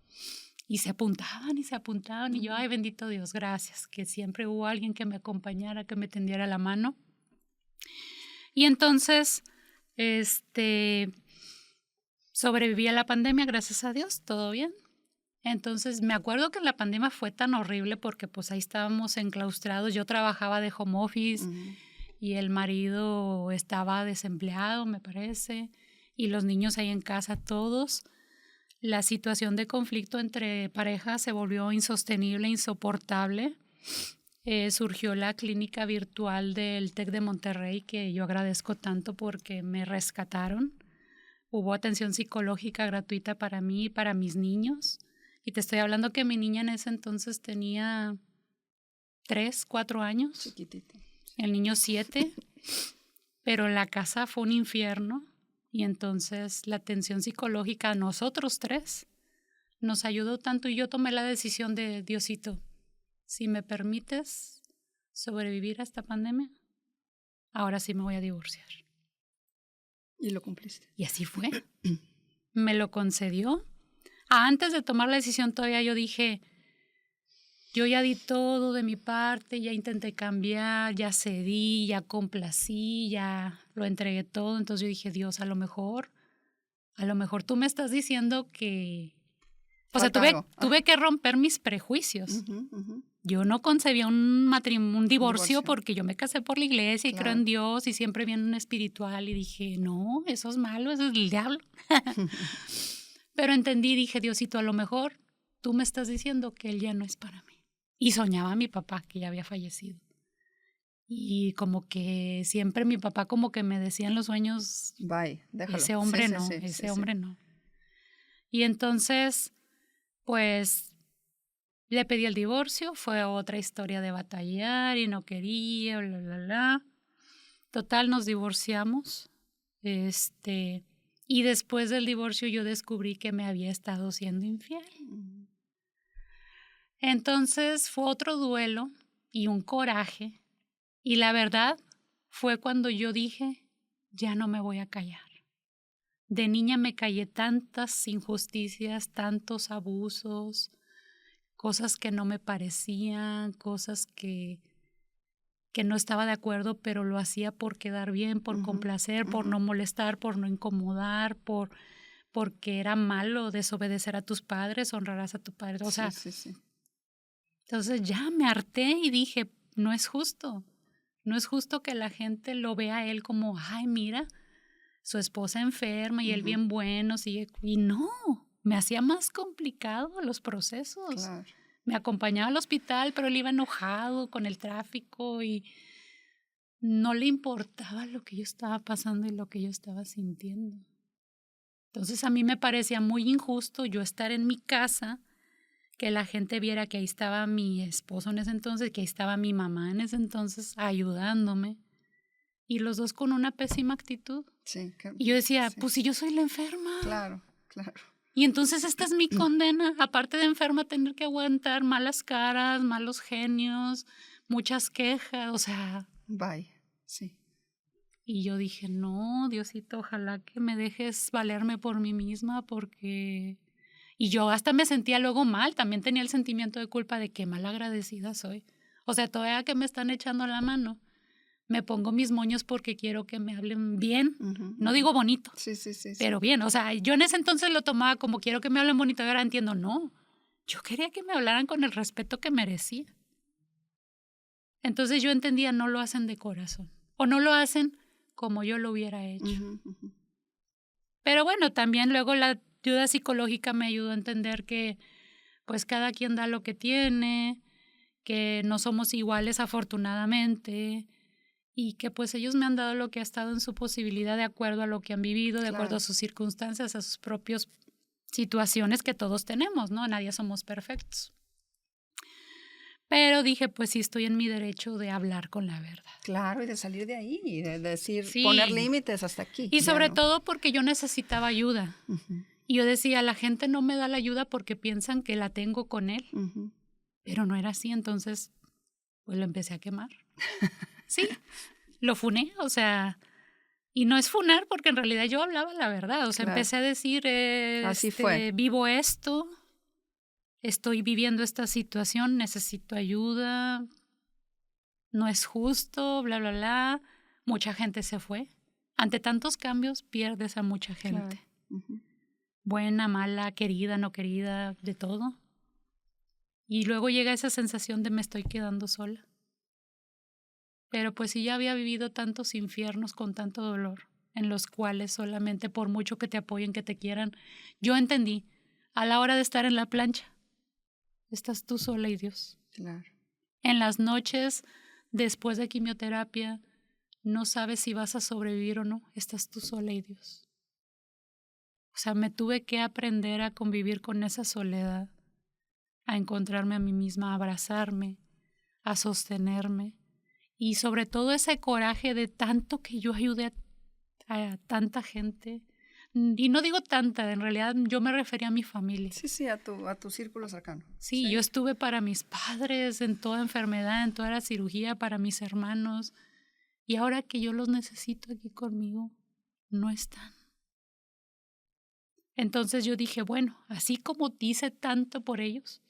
Y se apuntaban, y yo, ay, bendito Dios, gracias, que siempre hubo alguien que me acompañara, que me tendiera la mano. Y entonces, sobreviví a la pandemia, gracias a Dios, todo bien. Entonces, me acuerdo que la pandemia fue tan horrible porque pues ahí estábamos enclaustrados. Yo trabajaba de home office y el marido estaba desempleado, me parece, y los niños ahí en casa todos. La situación de conflicto entre parejas se volvió insostenible, insoportable. Surgió la clínica virtual del TEC de Monterrey, que yo agradezco tanto porque me rescataron. Hubo atención psicológica gratuita para mí y para mis niños. Y te estoy hablando que mi niña en ese entonces tenía 3, 4 años. Chiquitita. El niño 7. Pero la casa fue un infierno. Y entonces la atención psicológica a nosotros 3 nos ayudó tanto. Y yo tomé la decisión de, Diosito, si me permites sobrevivir a esta pandemia, ahora sí me voy a divorciar. Y lo cumpliste. Y así fue. Me lo concedió. Antes de tomar la decisión todavía yo dije, yo ya di todo de mi parte, ya intenté cambiar, ya cedí, ya complací, ya lo entregué todo. Entonces yo dije, Dios, a lo mejor tú me estás diciendo que... O sea, tuve que romper mis prejuicios. Yo no concebía un divorcio porque yo me casé por la iglesia y creo en Dios y siempre bien espiritual y dije, no, eso es malo, eso es el diablo. Pero entendí y dije, Diosito, a lo mejor tú me estás diciendo que él ya no es para mí. Y soñaba a mi papá, que ya había fallecido. Y como que siempre mi papá como que me decía en los sueños, bye, déjalo. Ese hombre no. Y entonces, pues, le pedí el divorcio. Fue otra historia de batallar y no quería, bla, bla, bla. Total, nos divorciamos. Y después del divorcio yo descubrí que me había estado siendo infiel. Entonces fue otro duelo y un coraje. Y la verdad fue cuando yo dije, ya no me voy a callar. De niña me callé tantas injusticias, tantos abusos, cosas que no me parecían, cosas que no estaba de acuerdo, pero lo hacía por quedar bien, por complacer, por no molestar, por no incomodar, porque era malo desobedecer a tus padres, honrarás a tu padre. O sea, entonces ya me harté y dije, no es justo. No es justo que la gente lo vea a él como, ay, mira, su esposa enferma y él bien bueno, sigue. Y no, me hacía más complicado los procesos. Claro. Me acompañaba al hospital, pero él iba enojado con el tráfico y no le importaba lo que yo estaba pasando y lo que yo estaba sintiendo. Entonces a mí me parecía muy injusto yo estar en mi casa, que la gente viera que ahí estaba mi esposo en ese entonces, que ahí estaba mi mamá en ese entonces ayudándome y los dos con una pésima actitud. Sí, y yo decía, pues si yo soy la enferma. Claro, claro. Y entonces esta es mi condena, aparte de enferma, tener que aguantar malas caras, malos genios, muchas quejas, o sea. Bye, sí. Y yo dije, no, Diosito, ojalá que me dejes valerme por mí misma, porque... Y yo hasta me sentía luego mal, también tenía el sentimiento de culpa de qué mal agradecida soy. O sea, todavía que me están echando la mano, me pongo mis moños porque quiero que me hablen bien. No digo bonito, sí, pero bien. O sea, yo en ese entonces lo tomaba como quiero que me hablen bonito y ahora entiendo, no. Yo quería que me hablaran con el respeto que merecía. Entonces yo entendía, no lo hacen de corazón. O no lo hacen como yo lo hubiera hecho. Pero bueno, también luego la ayuda psicológica me ayudó a entender que pues cada quien da lo que tiene, que no somos iguales afortunadamente y que pues ellos me han dado lo que ha estado en su posibilidad de acuerdo a lo que han vivido, de acuerdo a sus circunstancias, a sus propias situaciones que todos tenemos, ¿no? Nadie somos perfectos. Pero dije, pues sí, estoy en mi derecho de hablar con la verdad. Claro, y de salir de ahí, y de decir, poner límites hasta aquí. Y sobre todo porque yo necesitaba ayuda. Y yo decía, la gente no me da la ayuda porque piensan que la tengo con él. Pero no era así, entonces pues lo empecé a quemar. Sí, lo funé, o sea, y no es funar porque en realidad yo hablaba la verdad. O sea, empecé a decir, así fue. Vivo esto. Estoy viviendo esta situación, necesito ayuda, no es justo, bla, bla, bla. Mucha gente se fue. Ante tantos cambios pierdes a mucha gente. Buena, mala, querida, no querida, de todo. Y luego llega esa sensación de me estoy quedando sola. Pero pues sí, ya había vivido tantos infiernos con tanto dolor, en los cuales solamente por mucho que te apoyen, que te quieran, yo entendí, a la hora de estar en la plancha, estás tú sola y Dios. Claro. En las noches, después de quimioterapia, no sabes si vas a sobrevivir o no. Estás tú sola y Dios. O sea, me tuve que aprender a convivir con esa soledad, a encontrarme a mí misma, a abrazarme, a sostenerme. Y sobre todo ese coraje de tanto que yo ayudé a tanta gente. Y no digo tanta, en realidad yo me refería a mi familia. Sí, a tu círculo cercano. Sí, yo estuve para mis padres en toda enfermedad, en toda la cirugía, para mis hermanos. Y ahora que yo los necesito aquí conmigo, no están. Entonces yo dije, bueno, así como hice tanto por ellos,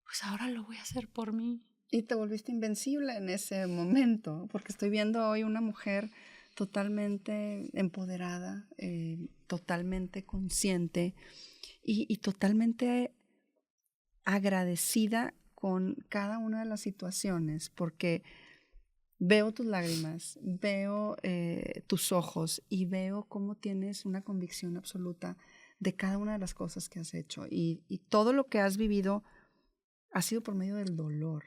pues ahora lo voy a hacer por mí. Y te volviste invencible en ese momento, porque estoy viendo hoy una mujer totalmente empoderada, totalmente consciente y totalmente agradecida con cada una de las situaciones, porque veo tus lágrimas, veo tus ojos y veo cómo tienes una convicción absoluta de cada una de las cosas que has hecho y todo lo que has vivido ha sido por medio del dolor.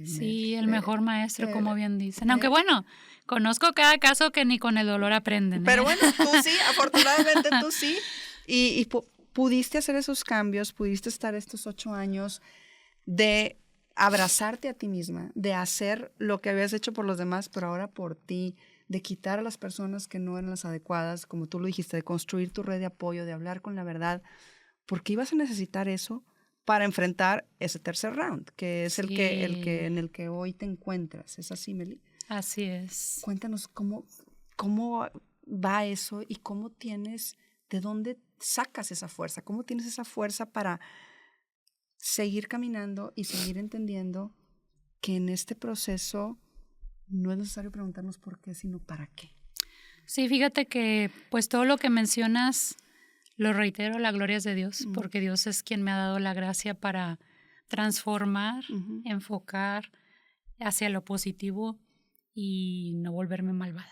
Sí, el mejor maestro, como bien dicen. Aunque bueno, conozco cada caso que ni con el dolor aprenden. Pero bueno, tú sí, afortunadamente tú sí. Y pudiste hacer esos cambios, pudiste estar estos 8 años de abrazarte a ti misma, de hacer lo que habías hecho por los demás, pero ahora por ti, de quitar a las personas que no eran las adecuadas, como tú lo dijiste, de construir tu red de apoyo, de hablar con la verdad, porque ibas a necesitar eso para enfrentar ese tercer round, que es el que en el que hoy te encuentras. ¿Es así, Meli? Así es. Cuéntanos cómo va eso y cómo tienes, de dónde sacas esa fuerza, cómo tienes esa fuerza para seguir caminando y seguir entendiendo que en este proceso no es necesario preguntarnos por qué, sino para qué. Sí, fíjate que pues todo lo que mencionas, lo reitero, la gloria es de Dios, porque Dios es quien me ha dado la gracia para transformar, enfocar hacia lo positivo y no volverme malvada.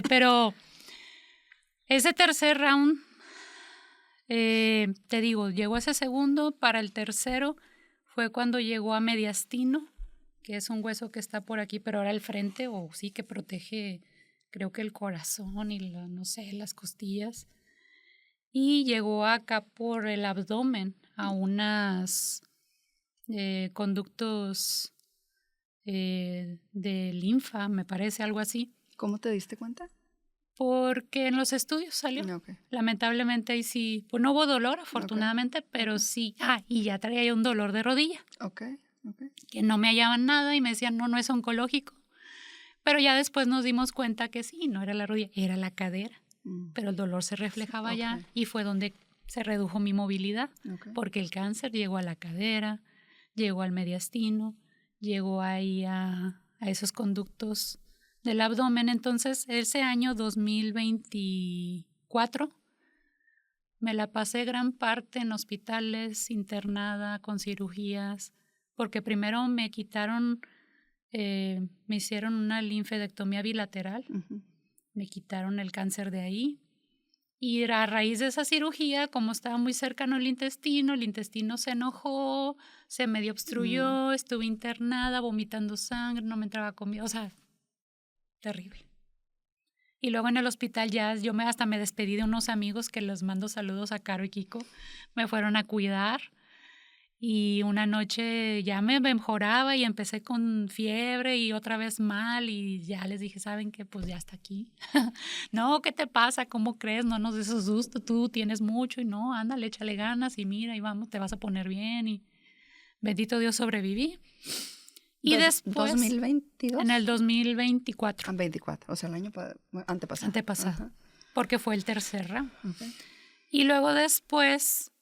Pero ese tercer round, te digo, llegó ese segundo, para el tercero fue cuando llegó a mediastino, que es un hueso que está por aquí, pero ahora al frente, o sí que protege, creo que el corazón y no sé, las costillas. Y llegó acá por el abdomen a unos conductos de linfa, me parece, algo así. ¿Cómo te diste cuenta? Porque en los estudios salió. Okay. Lamentablemente ahí sí, pues no hubo dolor afortunadamente, pero sí. Y ya traía un dolor de rodilla. Okay. Que no me hallaban nada y me decían, no es oncológico. Pero ya después nos dimos cuenta que sí, no era la rodilla, era la cadera. Pero el dolor se reflejaba allá y fue donde se redujo mi movilidad. Porque el cáncer llegó a la cadera, llegó al mediastino, llegó ahí a esos conductos del abdomen. Entonces, ese año 2024 me la pasé gran parte en hospitales, internada, con cirugías, porque primero me quitaron, me hicieron una linfedectomía bilateral, me quitaron el cáncer de ahí. Y a raíz de esa cirugía, como estaba muy cercano el intestino se enojó, se medio obstruyó, estuve internada, vomitando sangre, no me entraba comida, o sea, terrible. Y luego en el hospital ya yo hasta me despedí de unos amigos que les mando saludos a Caro y Kiko, me fueron a cuidar y una noche ya me mejoraba y empecé con fiebre y otra vez mal y ya les dije, ¿saben qué? Pues ya está aquí. No, ¿qué te pasa? ¿Cómo crees? No nos des susto, tú tienes mucho y no, ándale, échale ganas y mira y vamos, te vas a poner bien y bendito Dios sobreviví. Y después... ¿2022? En el 2024. 24, o sea, el año antepasado. Antepasado, porque fue el tercer round. Y luego después,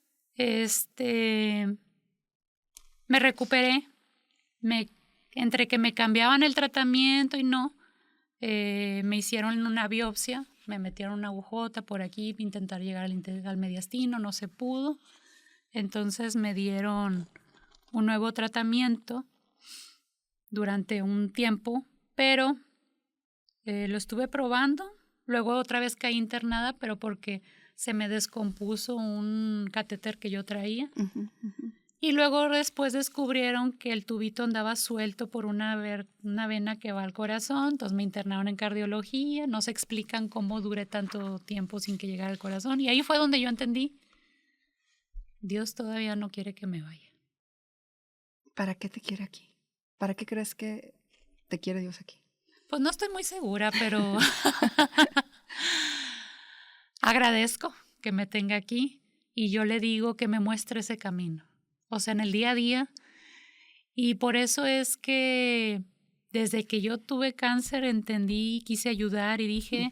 me recuperé, entre que me cambiaban el tratamiento y no, me hicieron una biopsia, me metieron una agujota por aquí para intentar llegar al mediastino, no se pudo. Entonces me dieron un nuevo tratamiento durante un tiempo, pero lo estuve probando. Luego otra vez caí internada, pero porque se me descompuso un catéter que yo traía. Y luego después descubrieron que el tubito andaba suelto por una vena que va al corazón, entonces me internaron en cardiología, no se explican cómo duré tanto tiempo sin que llegara al corazón. Y ahí fue donde yo entendí, Dios todavía no quiere que me vaya. ¿Para qué te quiere aquí? ¿Para qué crees que te quiere Dios aquí? Pues no estoy muy segura, pero agradezco que me tenga aquí y yo le digo que me muestre ese camino. O sea, en el día a día. Y por eso es que desde que yo tuve cáncer entendí, quise ayudar y dije,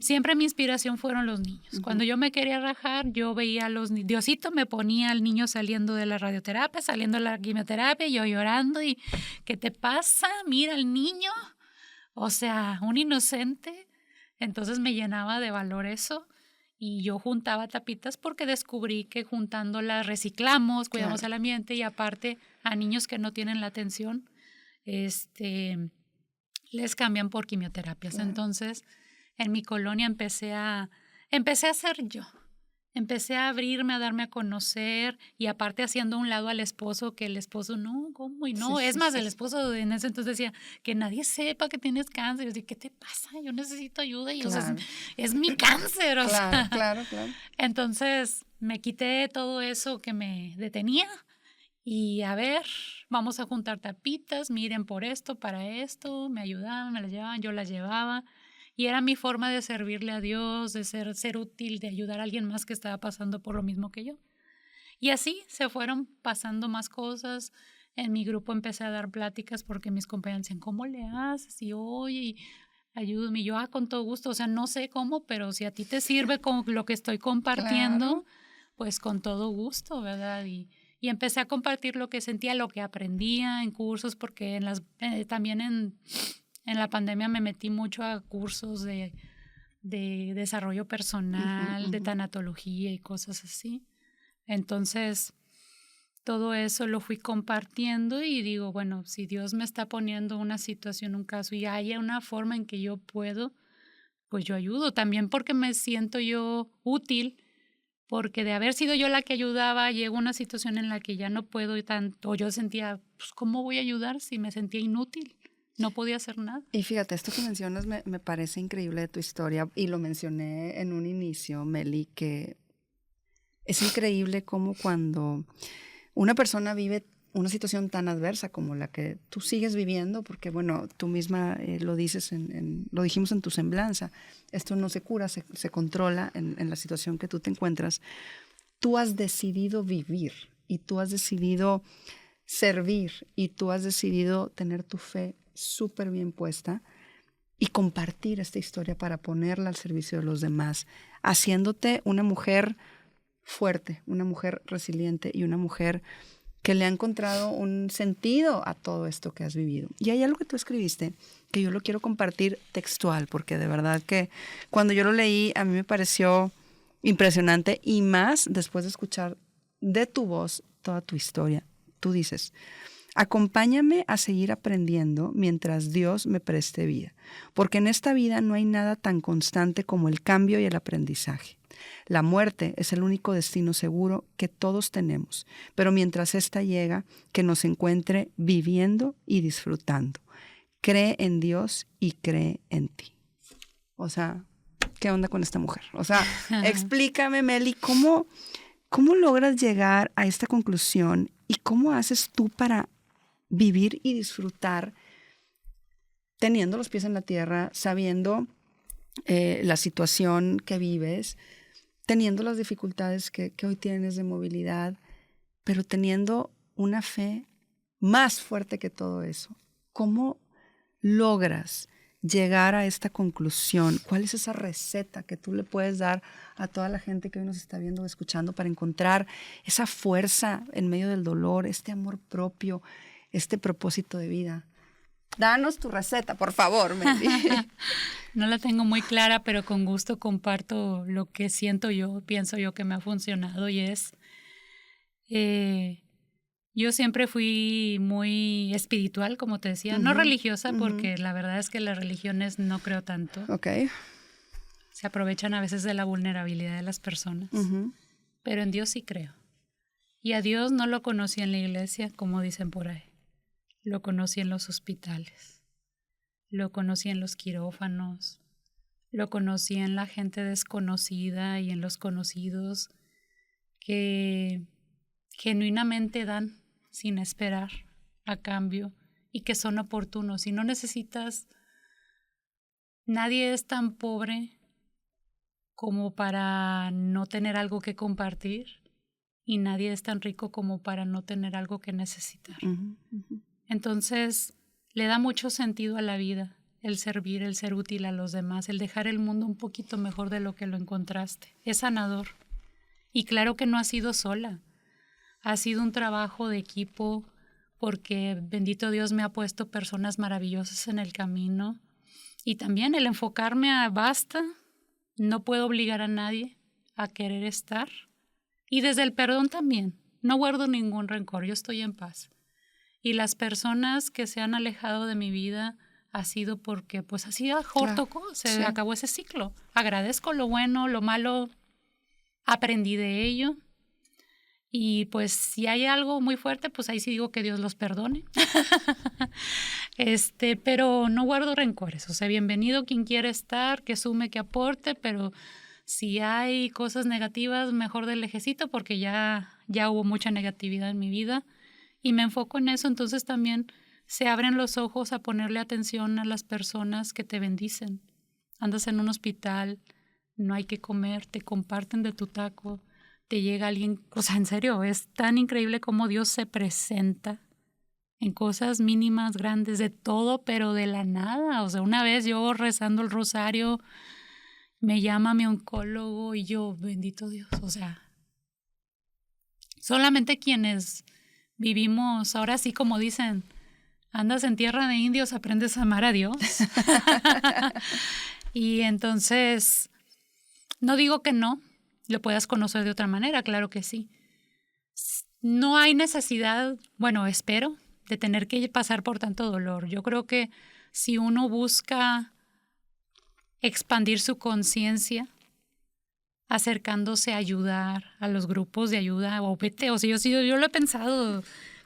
siempre mi inspiración fueron los niños. Cuando yo me quería rajar, yo veía a los niños. Diosito me ponía al niño saliendo de la radioterapia, saliendo de la quimioterapia, yo llorando y ¿qué te pasa? Mira al niño. O sea, un inocente. Entonces me llenaba de valor eso. Y yo juntaba tapitas porque descubrí que juntándolas reciclamos, cuidamos el ambiente y aparte a niños que no tienen la atención, les cambian por quimioterapias. Entonces, en mi colonia empecé a ser yo. Empecé a abrirme, a darme a conocer y aparte haciendo a un lado al esposo, que el esposo no, ¿cómo? Y no, el esposo en ese entonces decía que nadie sepa que tienes cáncer. Yo decía, ¿qué te pasa? Yo necesito ayuda y o sea, es mi cáncer. O sea. Claro. Entonces me quité todo eso que me detenía y a ver, vamos a juntar tapitas, miren por esto, para esto, me ayudaban, me las llevaban, yo las llevaba. Y era mi forma de servirle a Dios, de ser útil, de ayudar a alguien más que estaba pasando por lo mismo que yo. Y así se fueron pasando más cosas. En mi grupo empecé a dar pláticas porque mis compañeros decían, ¿cómo le haces? Y oye, ayúdame. Y yo, con todo gusto. O sea, no sé cómo, pero si a ti te sirve con lo que estoy compartiendo, pues con todo gusto, ¿verdad? Y empecé a compartir lo que sentía, lo que aprendía en cursos, porque también en la pandemia me metí mucho a cursos de desarrollo personal, de tanatología y cosas así. Entonces, todo eso lo fui compartiendo y digo, bueno, si Dios me está poniendo una situación, un caso y haya una forma en que yo puedo, pues yo ayudo. También porque me siento yo útil, porque de haber sido yo la que ayudaba, llegó una situación en la que ya no puedo tanto. Yo sentía, pues, ¿cómo voy a ayudar si me sentía inútil? No podía hacer nada. Y fíjate, esto que mencionas me parece increíble de tu historia y lo mencioné en un inicio, Meli, que es increíble cómo cuando una persona vive una situación tan adversa como la que tú sigues viviendo, porque bueno, tú misma lo dices, lo dijimos en tu semblanza, esto no se cura, se controla en la situación que tú te encuentras. Tú has decidido vivir y tú has decidido servir y tú has decidido tener tu fe súper bien puesta y compartir esta historia para ponerla al servicio de los demás, haciéndote una mujer fuerte, una mujer resiliente y una mujer que le ha encontrado un sentido a todo esto que has vivido. Y hay algo que tú escribiste que yo lo quiero compartir textual, porque de verdad que cuando yo lo leí a mí me pareció impresionante y más después de escuchar de tu voz toda tu historia. Tú dices: acompáñame a seguir aprendiendo mientras Dios me preste vida, porque en esta vida no hay nada tan constante como el cambio y el aprendizaje. La muerte es el único destino seguro que todos tenemos, pero mientras ésta llega, que nos encuentre viviendo y disfrutando. Cree en Dios y cree en ti. O sea, ¿qué onda con esta mujer? O sea, explícame, Meli, ¿cómo logras llegar a esta conclusión y cómo haces tú para vivir y disfrutar teniendo los pies en la tierra, sabiendo la situación que vives, teniendo las dificultades que hoy tienes de movilidad, pero teniendo una fe más fuerte que todo eso? ¿Cómo logras llegar a esta conclusión? ¿Cuál es esa receta que tú le puedes dar a toda la gente que hoy nos está viendo o escuchando para encontrar esa fuerza en medio del dolor, este amor propio, este propósito de vida? Danos tu receta, por favor, Meli. No la tengo muy clara, pero con gusto comparto lo que siento yo, pienso yo que me ha funcionado, y es, yo siempre fui muy espiritual, como te decía, no religiosa, porque la verdad es que las religiones no creo tanto. Okay. Se aprovechan a veces de la vulnerabilidad de las personas, pero en Dios sí creo. Y a Dios no lo conocí en la iglesia, como dicen por ahí. Lo conocí en los hospitales, lo conocí en los quirófanos, lo conocí en la gente desconocida y en los conocidos que genuinamente dan sin esperar a cambio y que son oportunos. Y no necesitas, nadie es tan pobre como para no tener algo que compartir y nadie es tan rico como para no tener algo que necesitar. Entonces, le da mucho sentido a la vida el servir, el ser útil a los demás, el dejar el mundo un poquito mejor de lo que lo encontraste. Es sanador. Y claro que no ha sido sola. Ha sido un trabajo de equipo porque, bendito Dios, me ha puesto personas maravillosas en el camino. Y también el enfocarme a basta, no puedo obligar a nadie a querer estar. Y desde el perdón también. No guardo ningún rencor, yo estoy en paz. Y las personas que se han alejado de mi vida ha sido porque pues así tocó, se acabó ese ciclo. Agradezco lo bueno, lo malo, aprendí de ello. Y pues si hay algo muy fuerte, pues ahí sí digo que Dios los perdone. Pero no guardo rencores. O sea, bienvenido quien quiera estar, que sume, que aporte, pero si hay cosas negativas, mejor del lejecito porque ya hubo mucha negatividad en mi vida. Y me enfoco en eso, entonces también se abren los ojos a ponerle atención a las personas que te bendicen. Andas en un hospital, no hay que comer, te comparten de tu taco, te llega alguien, o sea, en serio, es tan increíble cómo Dios se presenta en cosas mínimas, grandes, de todo, pero de la nada. O sea, una vez yo rezando el rosario, me llama mi oncólogo y yo, bendito Dios, o sea, solamente quienes vivimos, ahora sí como dicen, andas en tierra de indios, aprendes a amar a Dios. Y entonces, no digo que no lo puedas conocer de otra manera, claro que sí. No hay necesidad, bueno, espero, de tener que pasar por tanto dolor. Yo creo que si uno busca expandir su conciencia, acercándose a ayudar a los grupos de ayuda, o vete, o sea, yo lo he pensado,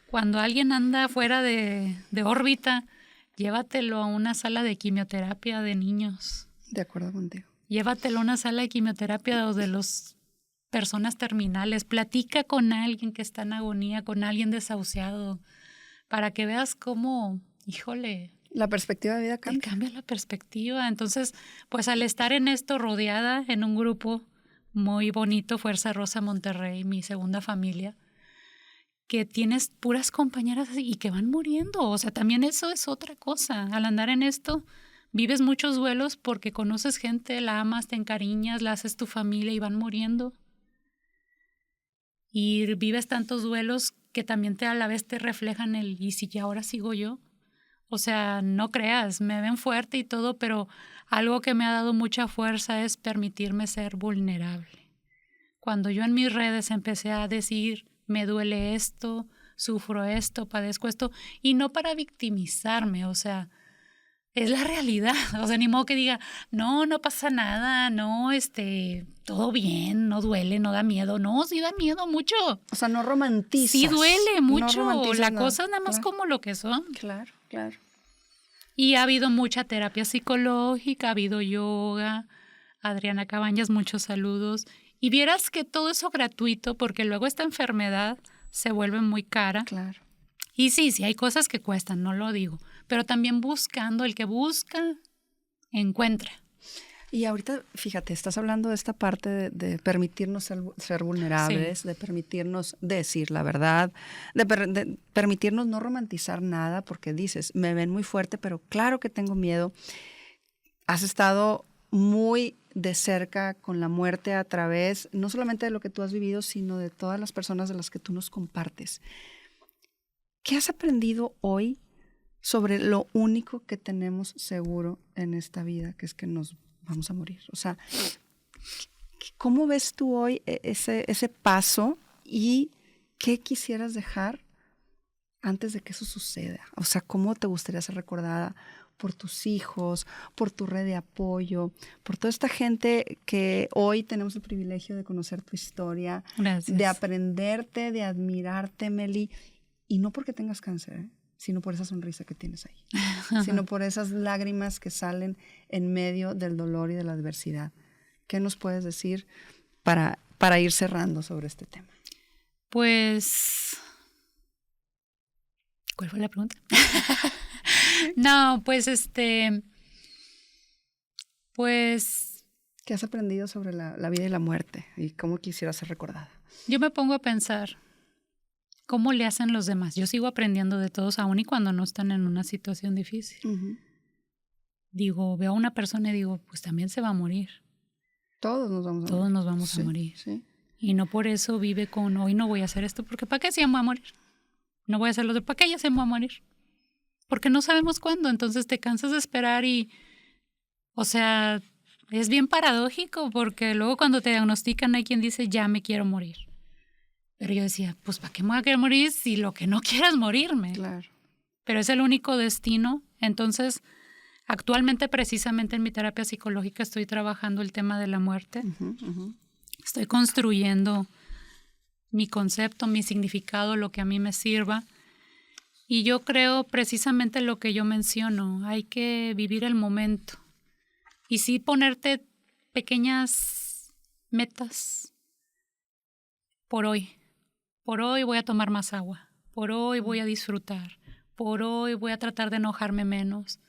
cuando alguien anda fuera de órbita, llévatelo a una sala de quimioterapia de niños. De acuerdo contigo. Llévatelo a una sala de quimioterapia donde los personas terminales, platica con alguien que está en agonía, con alguien desahuciado, para que veas cómo, híjole, la perspectiva de vida cambia. Te cambia la perspectiva. Entonces, pues al estar en esto rodeada en un grupo muy bonito, Fuerza Rosa Monterrey, mi segunda familia, que tienes puras compañeras y que van muriendo. O sea, también eso es otra cosa. Al andar en esto, vives muchos duelos porque conoces gente, la amas, te encariñas, la haces tu familia y van muriendo. Y vives tantos duelos que también a la vez te reflejan el ¿y si ya ahora sigo yo? O sea, no creas, me ven fuerte y todo, pero algo que me ha dado mucha fuerza es permitirme ser vulnerable. Cuando yo en mis redes empecé a decir, me duele esto, sufro esto, padezco esto, y no para victimizarme, o sea, es la realidad. O sea, ni modo que diga, no pasa nada, no, todo bien, no duele, no da miedo. No, sí da miedo mucho. O sea, no romantizas. Sí duele mucho. No la cosa nada más como lo que son. Claro. Y ha habido mucha terapia psicológica, ha habido yoga. Adriana Cabañas, muchos saludos. Y vieras que todo eso gratuito, porque luego esta enfermedad se vuelve muy cara. Claro. Y sí, hay cosas que cuestan, no lo digo. Pero también buscando, el que busca, encuentra. Y ahorita, fíjate, estás hablando de esta parte de permitirnos ser vulnerables, sí, de permitirnos decir la verdad, de permitirnos no romantizar nada, porque dices, me ven muy fuerte, pero claro que tengo miedo. Has estado muy de cerca con la muerte a través, no solamente de lo que tú has vivido, sino de todas las personas de las que tú nos compartes. ¿Qué has aprendido hoy sobre lo único que tenemos seguro en esta vida, que es que nos vamos a morir? O sea, ¿cómo ves tú hoy ese paso y qué quisieras dejar antes de que eso suceda? O sea, ¿cómo te gustaría ser recordada por tus hijos, por tu red de apoyo, por toda esta gente que hoy tenemos el privilegio de conocer tu historia? Gracias. De aprenderte, de admirarte, Meli, y no porque tengas cáncer, sino por esa sonrisa que tienes ahí, sino por esas lágrimas que salen en medio del dolor y de la adversidad. ¿Qué nos puedes decir para ir cerrando sobre este tema? Pues, ¿cuál fue la pregunta? No, pues pues... ¿Qué has aprendido sobre la vida y la muerte y cómo quisieras ser recordada? Yo me pongo a pensar, ¿cómo le hacen los demás? Yo sigo aprendiendo de todos, aún y cuando no están en una situación difícil. Uh-huh. Digo, veo a una persona y digo, pues también se va a morir. Todos nos vamos a morir. Todos nos vamos a morir. Sí. Y no por eso vive con, hoy no voy a hacer esto, porque ¿para qué se me va a morir? No voy a hacer lo de, ¿para qué ya se me va a morir? Porque no sabemos cuándo, entonces te cansas de esperar y, o sea, es bien paradójico, porque luego cuando te diagnostican hay quien dice, ya me quiero morir. Pero yo decía, pues ¿para qué me voy a querer morir si lo que no quiero es morirme? Claro. Pero es el único destino. Entonces, actualmente, precisamente en mi terapia psicológica, estoy trabajando el tema de la muerte. Uh-huh, uh-huh. Estoy construyendo mi concepto, mi significado, lo que a mí me sirva. Y yo creo precisamente lo que yo menciono. Hay que vivir el momento. Y sí ponerte pequeñas metas por hoy. Por hoy voy a tomar más agua, por hoy voy a disfrutar, por hoy voy a tratar de enojarme menos,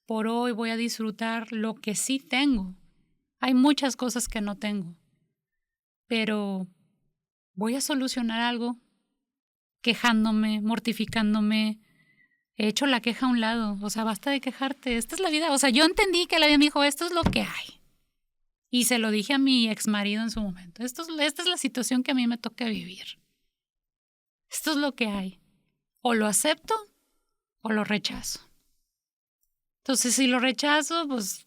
por hoy voy a disfrutar lo que sí tengo. Hay muchas cosas que no tengo, pero voy a solucionar algo quejándome, mortificándome. He hecho la queja a un lado, o sea, basta de quejarte, esta es la vida. O sea, yo entendí que la vida me dijo, esto es lo que hay. Y se lo dije a mi exmarido en su momento, esta es la situación que a mí me toca vivir. Esto es lo que hay. O lo acepto o lo rechazo. Entonces, si lo rechazo, pues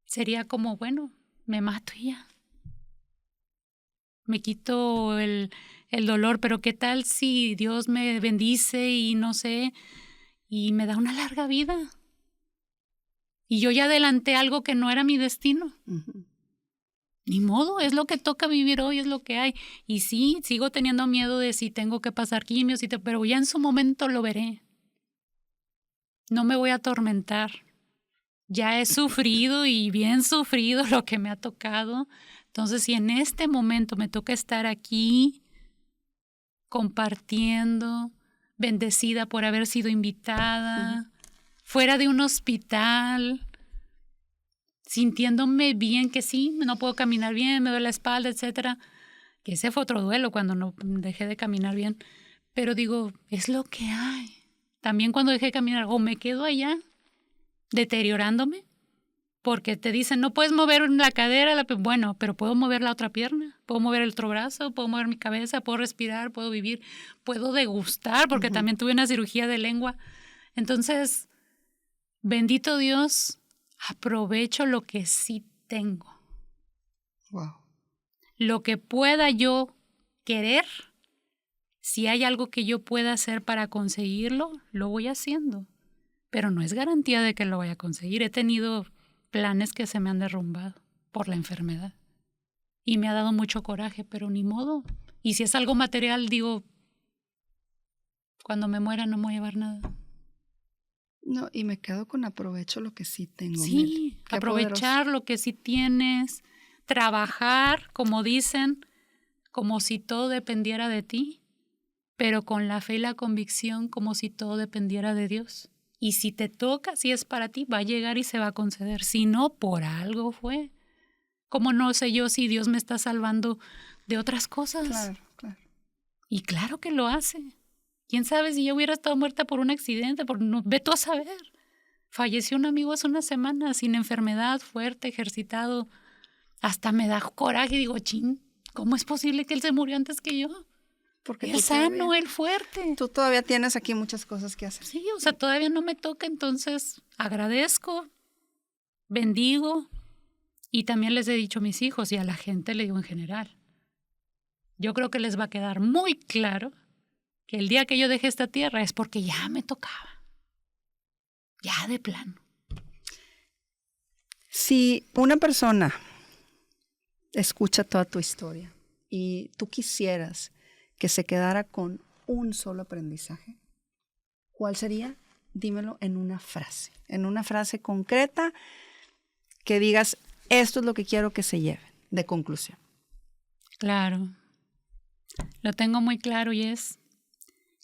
sería como, bueno, me mato y ya. Me quito el dolor, pero ¿qué tal si Dios me bendice y no sé, y me da una larga vida? Y yo ya adelanté algo que no era mi destino. Uh-huh. Ni modo, es lo que toca vivir hoy, es lo que hay. Y sí, sigo teniendo miedo de si tengo que pasar quimios, pero ya en su momento lo veré. No me voy a atormentar. Ya he sufrido y bien sufrido lo que me ha tocado. Entonces, si en este momento me toca estar aquí compartiendo, bendecida por haber sido invitada, fuera de un hospital, sintiéndome bien, que sí, no puedo caminar bien, me duele la espalda, etcétera, que ese fue otro duelo cuando no dejé de caminar bien, pero digo, es lo que hay. También cuando dejé de caminar, o me quedo allá deteriorándome, porque te dicen, no puedes mover la cadera, bueno, pero puedo mover la otra pierna, puedo mover el otro brazo, puedo mover mi cabeza, puedo respirar, puedo vivir, puedo degustar, porque también tuve una cirugía de lengua. Entonces, bendito Dios, aprovecho lo que sí tengo. Wow. Lo que pueda yo querer, si hay algo que yo pueda hacer para conseguirlo, lo voy haciendo. Pero no es garantía de que lo vaya a conseguir. He tenido planes que se me han derrumbado por la enfermedad. Y me ha dado mucho coraje, pero ni modo. Y si es algo material, digo, cuando me muera no me voy a llevar nada. No, y me quedo con aprovecho lo que sí tengo. Sí, aprovechar lo que sí tienes, trabajar, como dicen, como si todo dependiera de ti, pero con la fe y la convicción como si todo dependiera de Dios. Y si te toca, si es para ti, va a llegar y se va a conceder. Si no, por algo fue. ¿Cómo no sé yo si Dios me está salvando de otras cosas? Claro, claro. Y claro que lo hace. ¿Quién sabe si yo hubiera estado muerta por un accidente? Ve tú a saber. Falleció un amigo hace una semana, sin enfermedad, fuerte, ejercitado. Hasta me da coraje y digo, chin, ¿cómo es posible que él se murió antes que yo? Porque él sano, él fuerte. Tú todavía tienes aquí muchas cosas que hacer. Sí, o sea, todavía no me toca, entonces agradezco, bendigo y también les he dicho a mis hijos y a la gente le digo en general. Yo creo que les va a quedar muy claro que el día que yo dejé esta tierra es porque ya me tocaba. Ya de plano. Si una persona escucha toda tu historia y tú quisieras que se quedara con un solo aprendizaje, ¿cuál sería? Dímelo en una frase concreta que digas, esto es lo que quiero que se lleven de conclusión. Claro, lo tengo muy claro y es,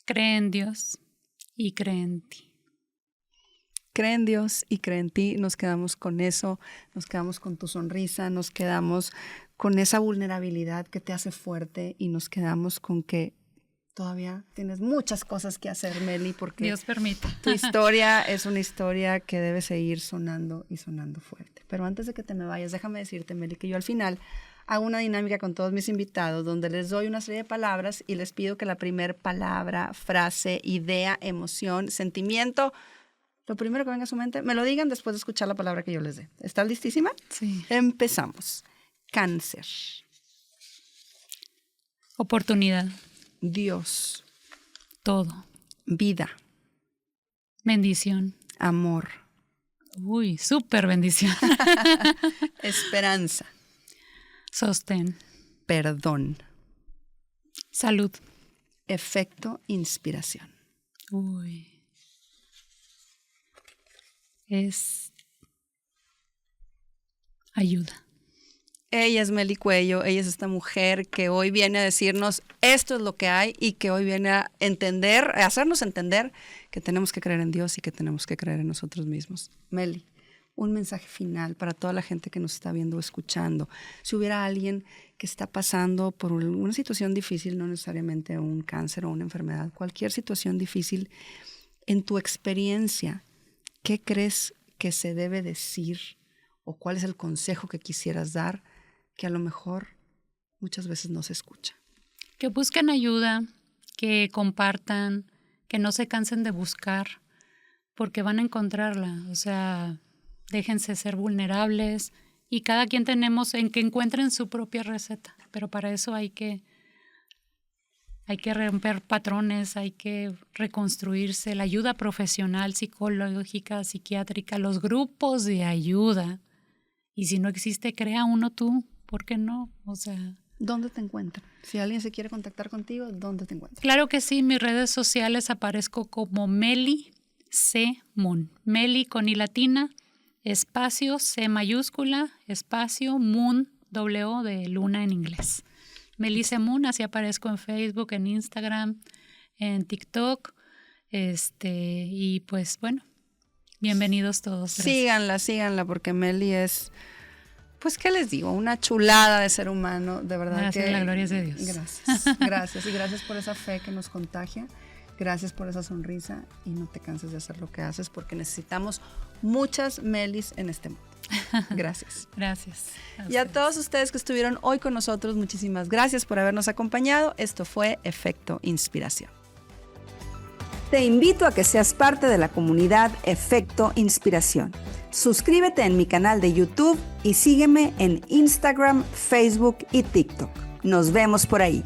cree en Dios y cree en ti. Cree en Dios y cree en ti, nos quedamos con eso, nos quedamos con tu sonrisa, nos quedamos con esa vulnerabilidad que te hace fuerte y nos quedamos con que todavía tienes muchas cosas que hacer, Meli, porque Dios permita. Tu historia es una historia que debe seguir sonando y sonando fuerte. Pero antes de que te me vayas, déjame decirte, Meli, que yo al final hago una dinámica con todos mis invitados donde les doy una serie de palabras y les pido que la primer palabra, frase, idea, emoción, sentimiento, lo primero que venga a su mente, me lo digan después de escuchar la palabra que yo les dé. ¿Estás listísima? Sí. Empezamos. Cáncer. Oportunidad. Dios. Todo. Vida. Bendición. Amor. Uy, súper bendición. Esperanza. Sostén. Perdón. Salud. Efecto inspiración. Uy. Es ayuda. Ella es Meli Cuello, ella es esta mujer que hoy viene a decirnos esto es lo que hay y que hoy viene a entender, a hacernos entender que tenemos que creer en Dios y que tenemos que creer en nosotros mismos. Meli, un mensaje final para toda la gente que nos está viendo o escuchando. Si hubiera alguien que está pasando por una situación difícil, no necesariamente un cáncer o una enfermedad, cualquier situación difícil, en tu experiencia, ¿qué crees que se debe decir o cuál es el consejo que quisieras dar que a lo mejor muchas veces no se escucha? Que busquen ayuda, que compartan, que no se cansen de buscar, porque van a encontrarla. O sea, déjense ser vulnerables y cada quien tenemos en que encuentren su propia receta, pero para eso hay que romper patrones, hay que reconstruirse, la ayuda profesional, psicológica, psiquiátrica, los grupos de ayuda. Y si no existe, crea uno tú, ¿por qué no? O sea, ¿dónde te encuentran? Si alguien se quiere contactar contigo, ¿dónde te encuentran? Claro que sí, en mis redes sociales aparezco como Meli C. Moon. Meli con I latina, espacio C mayúscula, espacio Moon W de Luna en inglés. Melissa Moon, así aparezco en Facebook, en Instagram, en TikTok. Y pues bueno, bienvenidos todos. Gracias. Síganla porque Meli es, pues qué les digo, una chulada de ser humano, de verdad. Gracias, que la gloria es de Dios. Gracias y gracias por esa fe que nos contagia. Gracias por esa sonrisa y no te canses de hacer lo que haces porque necesitamos muchas Melis en este mundo. Gracias. Gracias. Y a todos ustedes que estuvieron hoy con nosotros, muchísimas gracias por habernos acompañado. Esto fue Efecto Inspiración. Te invito a que seas parte de la comunidad Efecto Inspiración. Suscríbete en mi canal de YouTube y sígueme en Instagram, Facebook y TikTok. Nos vemos por ahí.